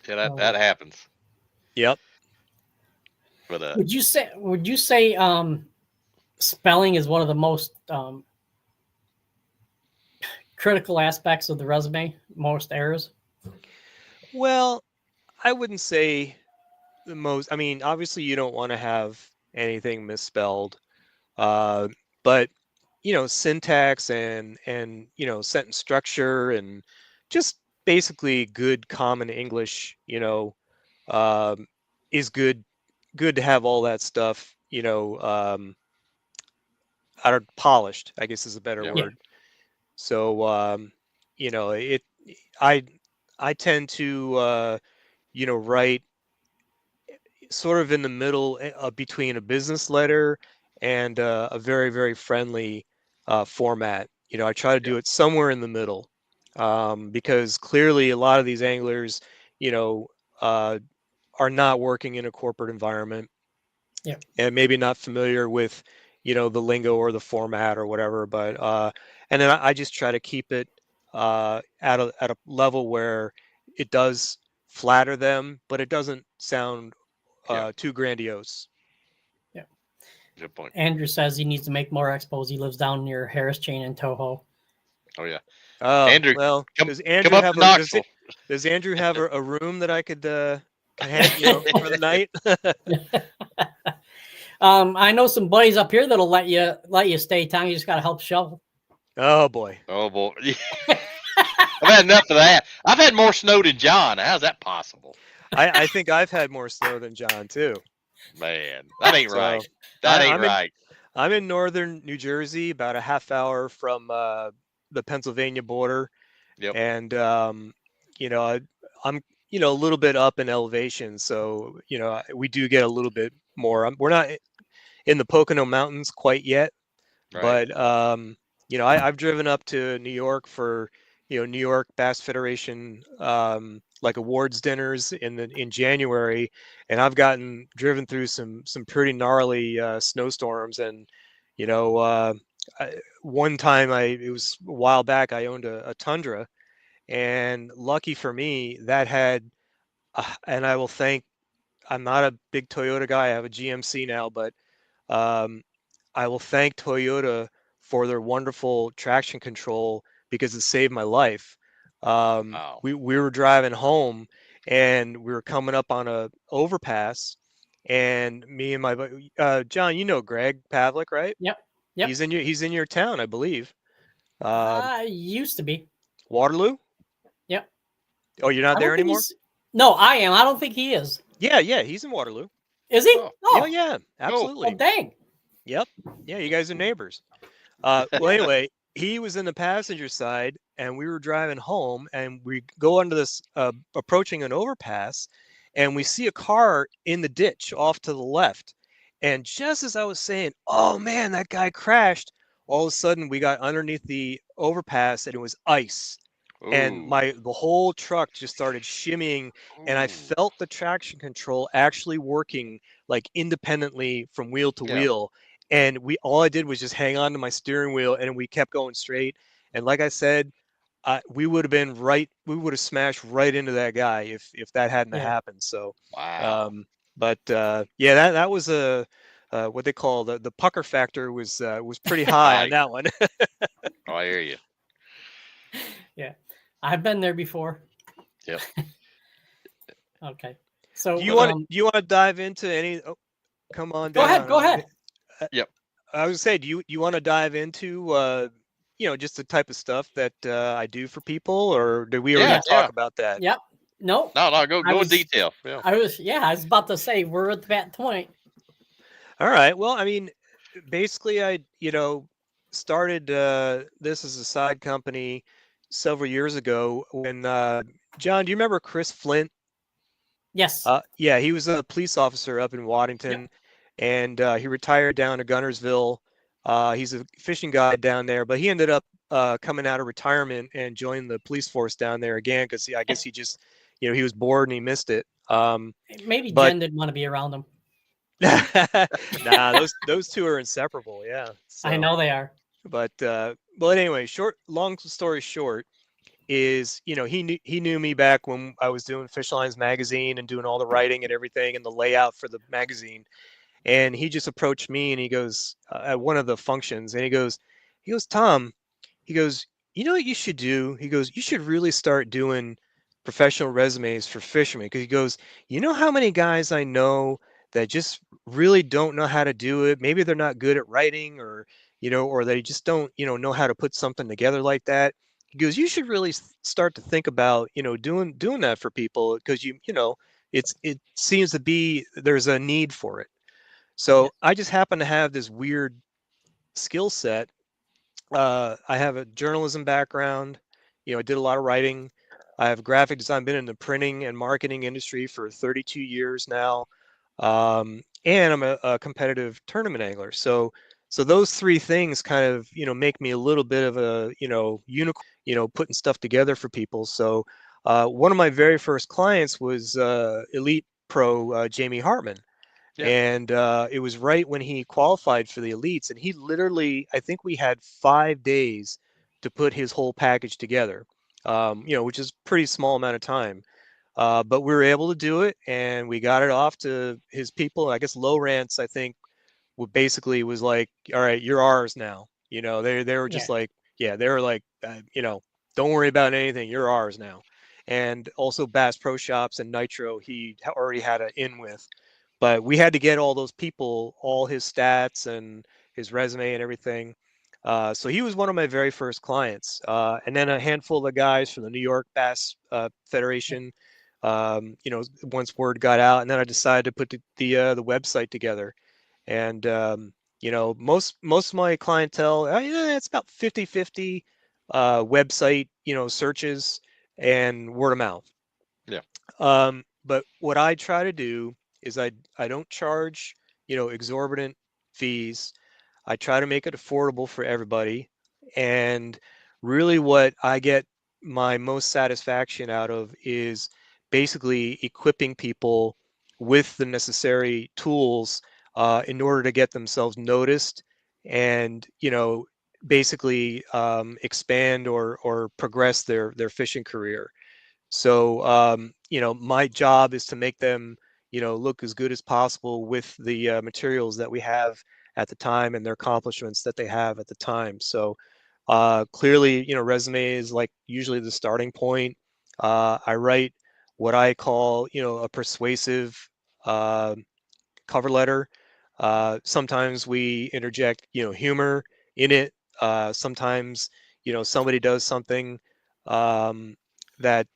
Yeah, that happens. Yep. But Would you say spelling is one of the most critical aspects of the resume? Most errors? Well, I wouldn't say the most. I mean, obviously, you don't want to have anything misspelled, but syntax and sentence structure and just basically good common English, is good to have all that stuff, polished, I guess is a better Yeah. word. So it I tend to write sort of in the middle between a business letter and a very, very friendly format. I try to do it somewhere in the middle, because clearly a lot of these anglers, are not working in a corporate environment, and maybe not familiar with, the lingo or the format or whatever. But and then I just try to keep it at a level where it does flatter them, but it doesn't sound too grandiose. Yeah. Good point. Andrew says he needs to make more expos. He lives down near Harris Chain in Toho. Oh yeah. Oh, Andrew, well, come does Andrew up have to a Knoxville. does Andrew have a room that I could have, for the night? I know some buddies up here that'll let you stay, Tom. You just got to help shovel. Oh boy. Oh boy. I've had enough of that. I've had more snow than John. How's that possible? I think I've had more snow than John too. Man, that ain't So, right. That ain't right. I'm in northern New Jersey, about a half hour from the Pennsylvania border. Yep. And I'm a little bit up in elevation, so we do get a little bit more. We're not in the Pocono Mountains quite yet, Right. but I've driven up to New York for New York Bass Federation like awards dinners in January, and I've driven through some pretty gnarly snowstorms. And one time it was a while back, I owned a Tundra, and lucky for me that had and I will thank, I'm not a big Toyota guy, I have a GMC now, but I will thank Toyota for their wonderful traction control because it saved my life. Wow. We were driving home and we were coming up on a overpass, and me and my John, Greg Pavlik, right? Yep. He's in your town, I believe. Used to be. Waterloo? Yep. Oh, you're not there anymore? No, I am. I don't think he is. Yeah, he's in Waterloo. Is he? Oh, yeah, absolutely. Oh, dang. Yep. Yeah, you guys are neighbors. Well, anyway, he was in the passenger side, and we were driving home, and we go under this, approaching an overpass, and we see a car in the ditch off to the left. And just as I was saying, oh man, that guy crashed, all of a sudden we got underneath the overpass, and it was ice. Ooh. And the whole truck just started shimmying, and I felt the traction control actually working like independently from wheel to wheel. And all I did was just hang on to my steering wheel, and we kept going straight. And like I said, we would have smashed right into that guy if that hadn't happened. So wow. But that was what they call the pucker factor was pretty high on that one. Oh, I hear you. Yeah, I've been there before. Yep. Okay. So do you want to dive into any? Oh, come on. Go ahead. Yep. I was gonna say, do you want to dive into just the type of stuff that I do for people, or did we already Yeah, Yeah. talk yeah. about that? Yep. No. No, no, I go in was detail. Yeah. I was about to say we're at that point. All right. Well, I mean, basically, I started this as a side company several years ago when John, do you remember Chris Flint? Yes. Yeah, he was a police officer up in Yep. Waddington, and he retired down to Gunnersville. He's a fishing guide down there, but he ended up coming out of retirement and joining the police force down there again because I guess he just, he was bored and he missed it. Maybe But Jen didn't want to be around him. nah, those two are inseparable. Yeah. I So, know they are. but anyway, long story short is, he knew me back when I was doing Fish Lines magazine and doing all the writing and everything and the layout for the magazine. And he just approached me and he goes at one of the functions and he goes, Tom, he goes, you know what you should do? He goes, you should really start doing professional resumes for fishermen. Because he goes, you know how many guys I know that just really don't know how to do it. Maybe they're not good at writing, or they just don't, know how to put something together like that. He goes, you should really start to think about, doing that for people because it seems to be there's a need for it. Yeah. So I just happen to have this weird skill set. I have a journalism background. I did a lot of writing. I have graphic design, been in the printing and marketing industry for 32 years now. And I'm a competitive tournament angler. So those three things kind of, make me a little bit of a, unicorn, putting stuff together for people. So one of my very first clients was Elite Pro Jamie Hartman. Yeah. And it was right when he qualified for the elites, and he literally, I think we had 5 days to put his whole package together, which is a pretty small amount of time. But we were able to do it, and we got it off to his people. I guess Lowrance, I think, basically was like, all right, you're ours now. They were Yeah. just like, yeah, they were like, don't worry about anything, you're ours now. And also Bass Pro Shops and Nitro, he already had an in with, but we had to get all those people, all his stats and his resume and everything. So he was one of my very first clients. And then a handful of the guys from the New York Bass Federation, once word got out, and then I decided to put the website together. And most of my clientele, it's about 50-50 website, searches and word of mouth. Yeah. But what I try to do is I don't charge, exorbitant fees. I try to make it affordable for everybody. And really what I get my most satisfaction out of is basically equipping people with the necessary tools in order to get themselves noticed and, basically expand or progress their fishing career. So, my job is to make them, look as good as possible with the materials that we have at the time and their accomplishments that they have at the time. So, clearly, resume is like usually the starting point. I write what I call, a persuasive uh, cover letter. Sometimes we interject, humor in it. Sometimes, somebody does something um, that,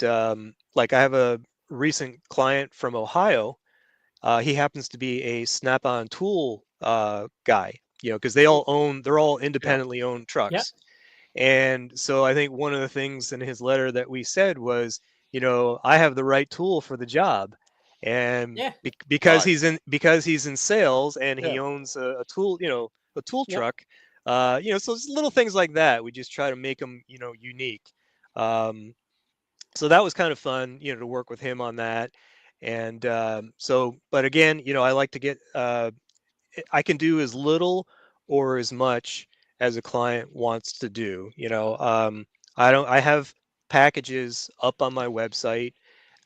like I have a recent client from Ohio. He happens to be a Snap-on tool guy, because they're all Yeah. independently owned Yep. trucks. And so I think one of the things in his letter that we said was, I have the right tool for the job. And Yeah. because Right. he's in sales and he Yeah. owns a tool, a tool Yep. truck, so it's little things like that. We just try to make them, unique. Um, so that was kind of fun, to work with him on that. And but again, I like to get I can do as little or as much as a client wants to do. I have packages up on my website.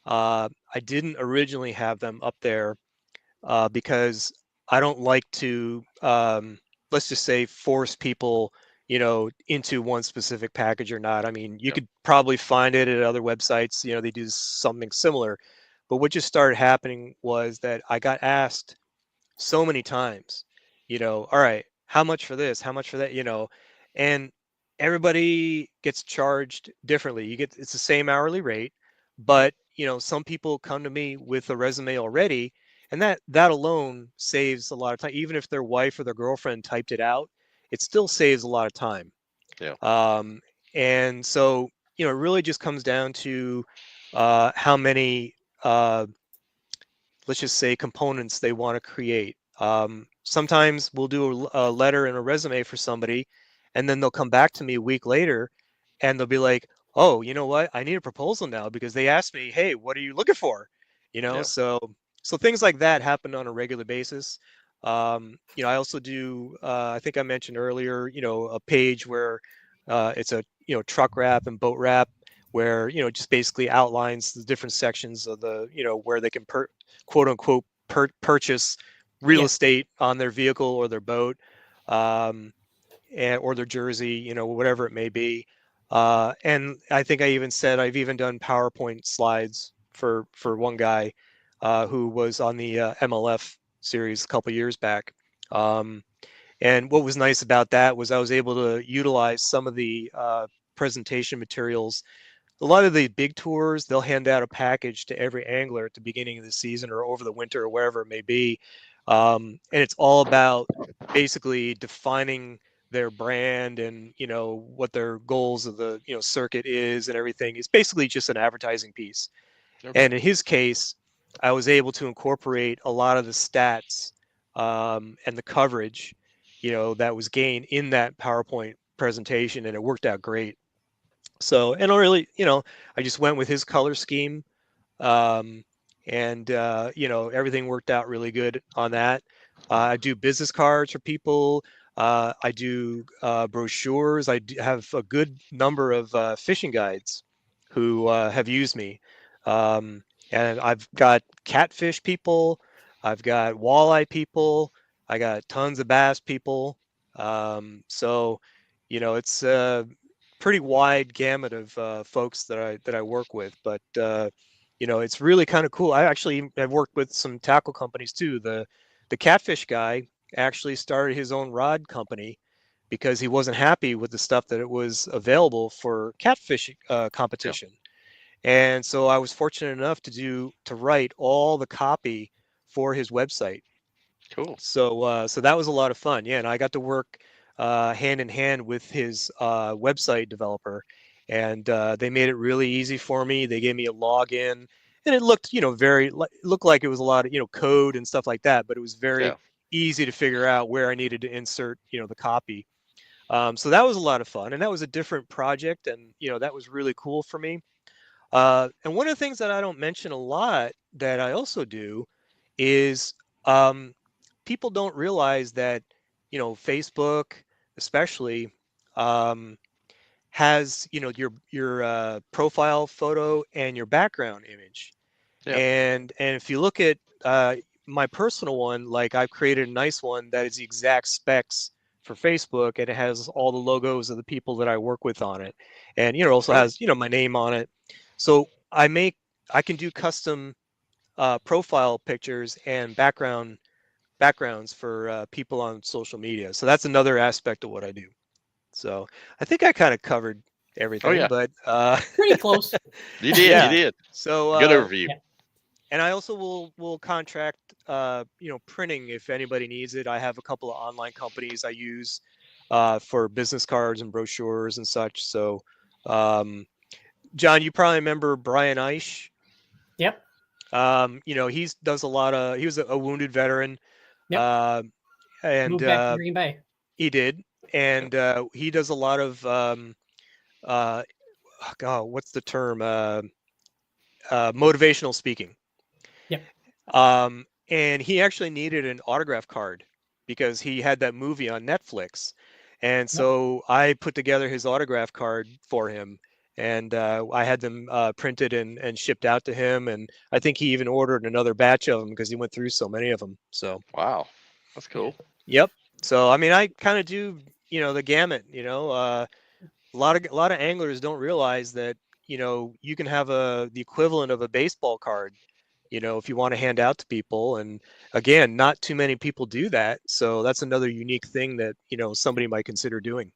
I didn't originally have them up there because I don't like to, let's just say, force people, into one specific package or not. I mean, you Yeah. could probably find it at other websites. They do something similar. But what just started happening was that I got asked so many times, all right, how much for this? How much for that? And everybody gets charged differently. It's the same hourly rate, but some people come to me with a resume already, and that alone saves a lot of time. Even if their wife or their girlfriend typed it out, it still saves a lot of time. Yeah. And so it really just comes down to how many let's just say components they want to create. Sometimes we'll do a letter and a resume for somebody, and then they'll come back to me a week later and they'll be like, oh, you know what? I need a proposal now because they asked me, hey, what are you looking for? Yeah. So things like that happen on a regular basis. I also do, I think I mentioned earlier, a page where it's a, truck wrap and boat wrap where, just basically outlines the different sections of the, where they can quote unquote purchase real Yeah. estate on their vehicle or their boat, or their jersey, whatever it may be. And I think I even said I've even done PowerPoint slides for one guy who was on the MLF series a couple years back. And what was nice about that was I was able to utilize some of the presentation materials. A lot of the big tours, they'll hand out a package to every angler at the beginning of the season or over the winter or wherever it may be. And it's all about basically defining their brand and, what their goals of the, circuit is and everything. It's basically just an advertising piece. Okay. And in his case, I was able to incorporate a lot of the stats and the coverage, that was gained in that PowerPoint presentation, and it worked out great. So, and I really, I just went with his color scheme, um, and everything worked out really good on that. I do business cards for people. I do brochures. Have a good number of fishing guides who have used me, um, and I've got catfish people. I've got walleye people. I got tons of bass people. So, it's pretty wide gamut of folks that I work with, but it's really kind of cool. I actually have worked with some tackle companies too. The catfish guy actually started his own rod company because he wasn't happy with the stuff that it was available for catfish Yeah. competition. And so I was fortunate enough to write all the copy for his website. Cool. So that was a lot of fun. Yeah, and I got to work hand in hand with his website developer, and they made it really easy for me. They gave me a login, and it looked, looked like it was a lot of, code and stuff like that, but it was very Yeah. easy to figure out where I needed to insert, the copy. So that was a lot of fun, and that was a different project, and that was really cool for me. And one of the things that I don't mention a lot that I also do is um, people don't realize that, Facebook especially um, has, your profile photo and your background image. Yeah. And if you look at my personal one, like I've created a nice one that is the exact specs for Facebook, and it has all the logos of the people that I work with on it, and also Great. has my name on it. So I can do custom profile pictures and backgrounds for people on social media. So that's another aspect of what I do. So I think I kind of covered Oh everything, yeah. but Pretty close. You did. You yeah. did. So Good overview. Yeah. and I also will contract printing if anybody needs it. I have a couple of online companies I use for business cards and brochures and such. So um, John, you probably remember Brian Eish. Yep. He does a lot of. He was a wounded veteran, Yep. uh, and Moved back to Green Bay. he did, Yep. and he does a lot of. Uh, God, what's the term? Motivational speaking. Yep. And he actually needed an autograph card because he had that movie on Netflix, and Yep. so I put together his autograph card for him. And I had them printed and shipped out to him. And I think he even ordered another batch of them because he went through so many of them. So, Wow. That's Yeah. cool. yep. So, I mean, I kind of do, the gamut, a lot of anglers don't realize that, you can have the equivalent of a baseball card, if you want to hand out to people. And again, not too many people do that. So that's another unique thing that, somebody might consider doing.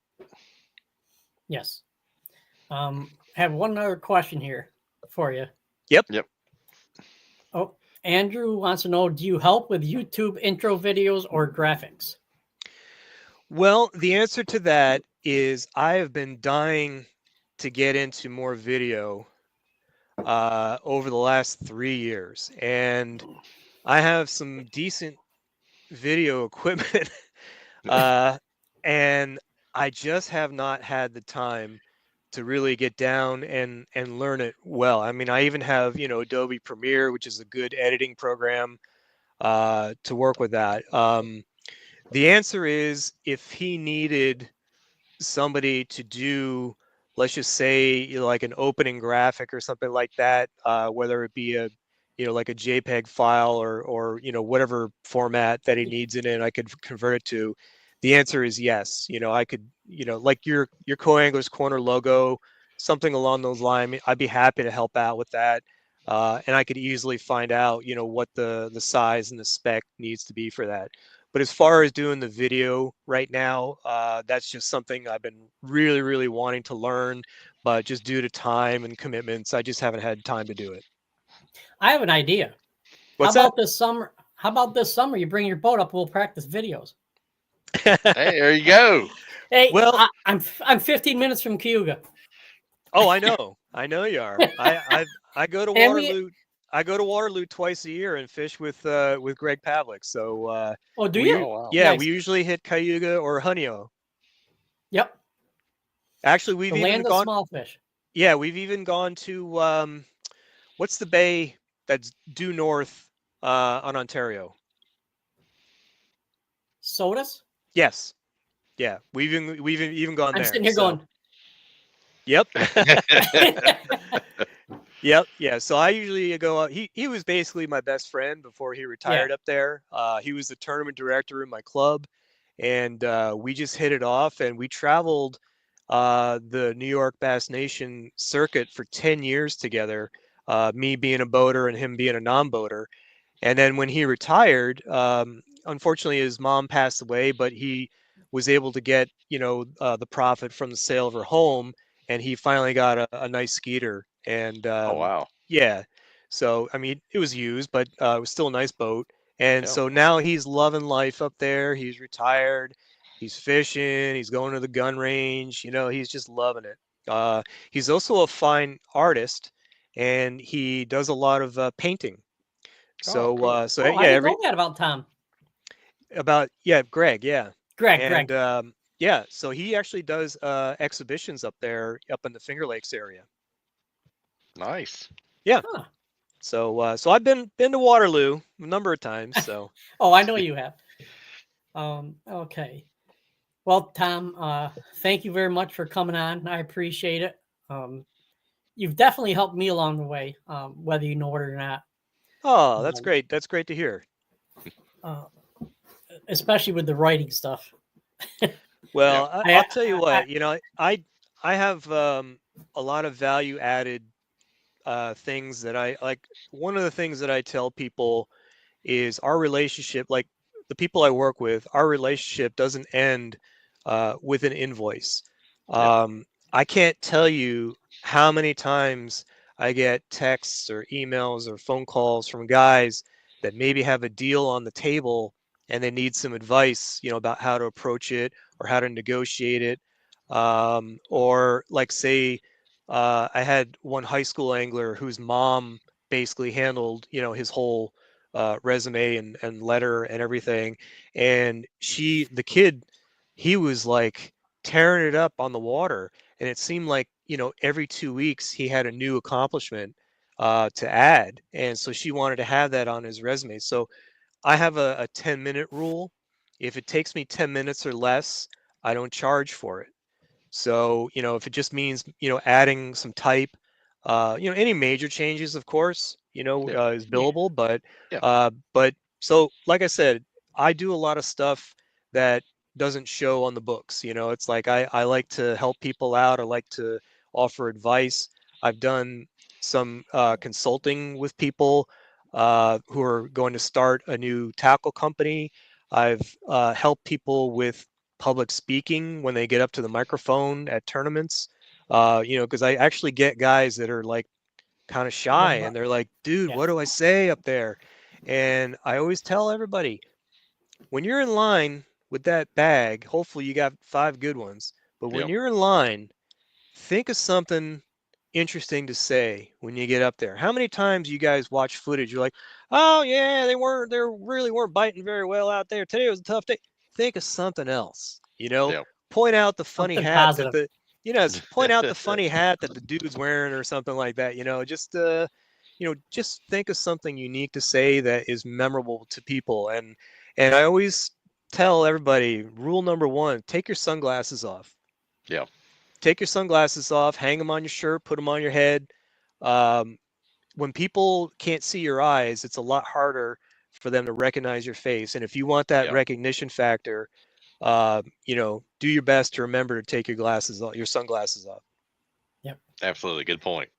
Yes. Have one other question here for you. Yep. Oh, Andrew wants to know, do you help with YouTube intro videos or graphics? Well, the answer to that is I have been dying to get into more video over the last 3 years, and I have some decent video equipment, and I just have not had the time to really get down and learn it well. I mean, I even have, Adobe Premiere, which is a good editing program to work with that. The answer is if he needed somebody to do, let's just say, like an opening graphic or something like that, whether it be a, like a JPEG file or whatever format that he needs in it, I could convert it to. The answer is yes. I could, like your Co-Anglers Corner logo, something along those lines. I'd be happy to help out with that. And I could easily find out, what the size and the spec needs to be for that. But as far as doing the video right now, that's just something I've been really, really wanting to learn, but just due to time and commitments, I just haven't had time to do it. I have an idea. What's How about this summer? How about this summer? You bring your boat up. We'll practice videos. Hey, there you go. Hey, Well, I'm 15 minutes from Cayuga. oh, I know you are. I go to And we- Waterloo. I go to Waterloo twice a year and fish with Greg Pavlik. So Oh, do we, you? Oh, wow. yeah, Nice. we usually hit Cayuga or Honeyoo. Yep. Actually, we've The even land of gone. small fish. Yeah, we've even gone to what's the bay that's due north on Ontario? Sodas? Yes. Yeah, we've even gone I'm there. sitting here So, going, yep. Yep. Yeah. So I usually go out. He was basically my best friend before he retired up there. He was the tournament director in my club, and we just hit it off. And we traveled the New York Bass Nation circuit for 10 years together. Me being a boater and him being a non-boater. And then when he retired, unfortunately, his mom passed away, but he was able to get, the profit from the sale of her home, and he finally got a nice skeeter. And Oh, wow. yeah, so I mean, it was used, but it was still a nice boat. And Yeah. so now he's loving life up there. He's retired. He's fishing. He's going to the gun range. He's just loving it. He's also a fine artist, and he does a lot of painting. Oh, So, cool. so oh, I yeah, didn't know that about Tom. Greg, yeah, Greg. and yeah, so he actually does exhibitions up there, up in the Finger Lakes area. Nice. Yeah, Huh. so I've been to Waterloo a number of times. So, Oh, I know you have. Okay. Well, Tom, thank you very much for coming on. I appreciate it. You've definitely helped me along the way, whether you know it or not. oh, that's great. That's great to hear. Especially with the writing stuff. Well, Yeah. I'll tell you what, I have a lot of value added things that I like. One of the things that I tell people is our relationship, like the people I work with, our relationship doesn't end with an invoice. I can't tell you how many times I get texts or emails or phone calls from guys that maybe have a deal on the table and they need some advice, about how to approach it or how to negotiate it. Or like say, I had one high school angler whose mom basically handled, his whole resume and letter and everything. And the kid, he was like tearing it up on the water. And it seemed like, every 2 weeks he had a new accomplishment to add. And so she wanted to have that on his resume. So I have a 10-minute rule. If it takes me 10 minutes or less, I don't charge for it. So, if it just means, adding some type, any major changes, of course, is billable, Yeah. but so like I said, I do a lot of stuff that doesn't show on the books. It's like I like to help people out. I like to offer advice. I've done some consulting with people who are going to start a new tackle company. I've helped people with public speaking when they get up to the microphone at tournaments. Because I actually get guys that are like kind of shy and they're like, dude, what do I say up there? And I always tell everybody, when you're in line with that bag, hopefully you got 5 good ones, but when you're in line, think of something interesting to say when you get up there. How many times you guys watch footage, you're like, oh yeah, they really weren't biting very well out there. Today was a tough day. Think of something else, point out the funny Something hat positive. that point out the funny hat that the dude's wearing or something like that, just think of something unique to say that is memorable to people. And I always tell everybody, rule number 1, take your sunglasses off. Yeah. Take your sunglasses off, hang them on your shirt, put them on your head. When people can't see your eyes, it's a lot harder for them to recognize your face. And if you want that recognition factor, do your best to remember to take your sunglasses off. Yep. Absolutely. Good point.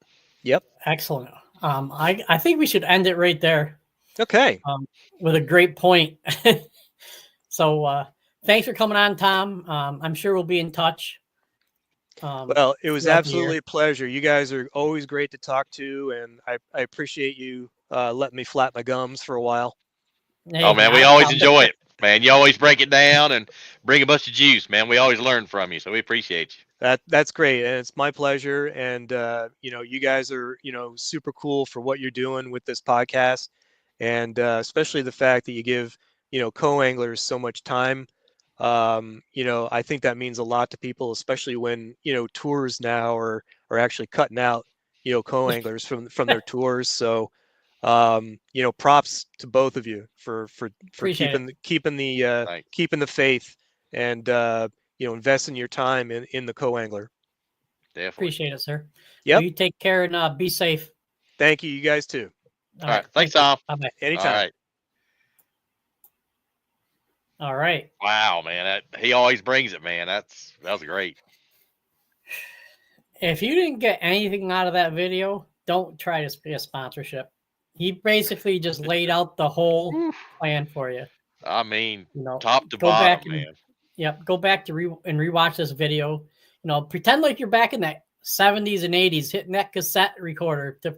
Yep. Excellent. I think we should end it right there. Okay. With a great point. So thanks for coming on, Tom. I'm sure we'll be in touch. Well, it was absolutely a pleasure. You guys are always great to talk to, and I appreciate you letting me flap my gums for a while. Hey, oh man, we always enjoy it, man. You always break it down and bring a bunch of juice, man. We always learn from you, so we appreciate you. That's great, and it's my pleasure. And you guys are super cool for what you're doing with this podcast, and especially the fact that you give co-anglers so much time. I think that means a lot to people, especially when tours now are actually cutting out co-anglers from their tours. So props to both of you for keeping the faith and investing your time in the co-angler. Definitely appreciate it, sir. Yep. Well, you take care and be safe. Thank you. You guys too. All right. Thanks, Tom. Bye-bye. Anytime. All right. All right. Wow, man. He always brings it, man. That was great. If you didn't get anything out of that video, don't try to be a sponsorship. He basically just laid out the whole plan for you. I mean, top to go bottom, back man. Yep. Go back to rewatch this video. Pretend like you're back in the 70s and 80s, hitting that cassette recorder to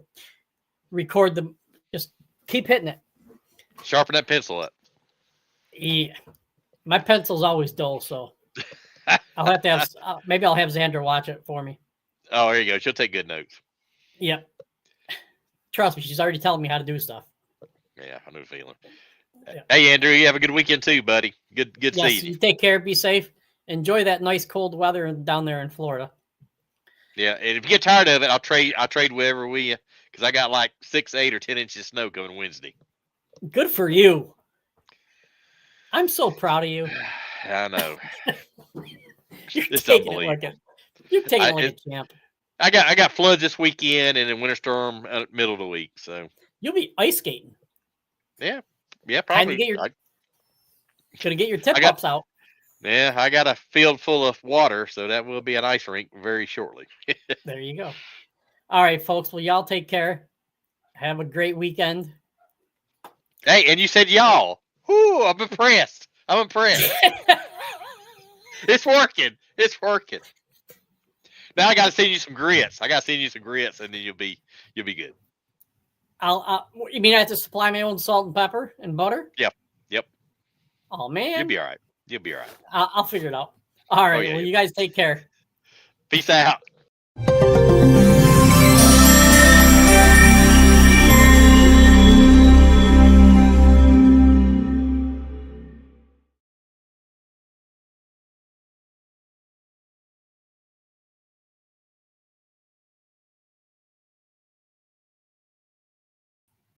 record them. Just keep hitting it. Sharpen that pencil up. Yeah. My pencil's always dull, so I'll have to maybe I'll have Xander watch it for me. Oh, there you go. She'll take good notes. Yep. Trust me, she's already telling me how to do stuff. Yeah, I know the feeling. Yeah. Hey, Andrew, you have a good weekend too, buddy. Good Yes, seeing you. Take care, be safe. Enjoy that nice cold weather down there in Florida. Yeah, and if you get tired of it, I'll trade wherever because I got like 6, 8, or 10 inches of snow coming Wednesday. Good for you. I'm so proud of you. I know. It's unbelievable. You're taking it like a champ. I got floods this weekend and a winter storm middle of the week, so you'll be ice skating. Yeah, probably. Gonna get your tip-ups out. Yeah, I got a field full of water, so that will be an ice rink very shortly. There you go. All right, folks. Well, y'all take care. Have a great weekend. Hey, and you said y'all. Whoo, I'm impressed. It's working. Now I got to send you some grits. and then you'll be good. You mean I have to supply my own salt and pepper and butter? Yep. Oh man, you'll be all right. I'll figure it out. All right. Well, you guys take care. Peace out.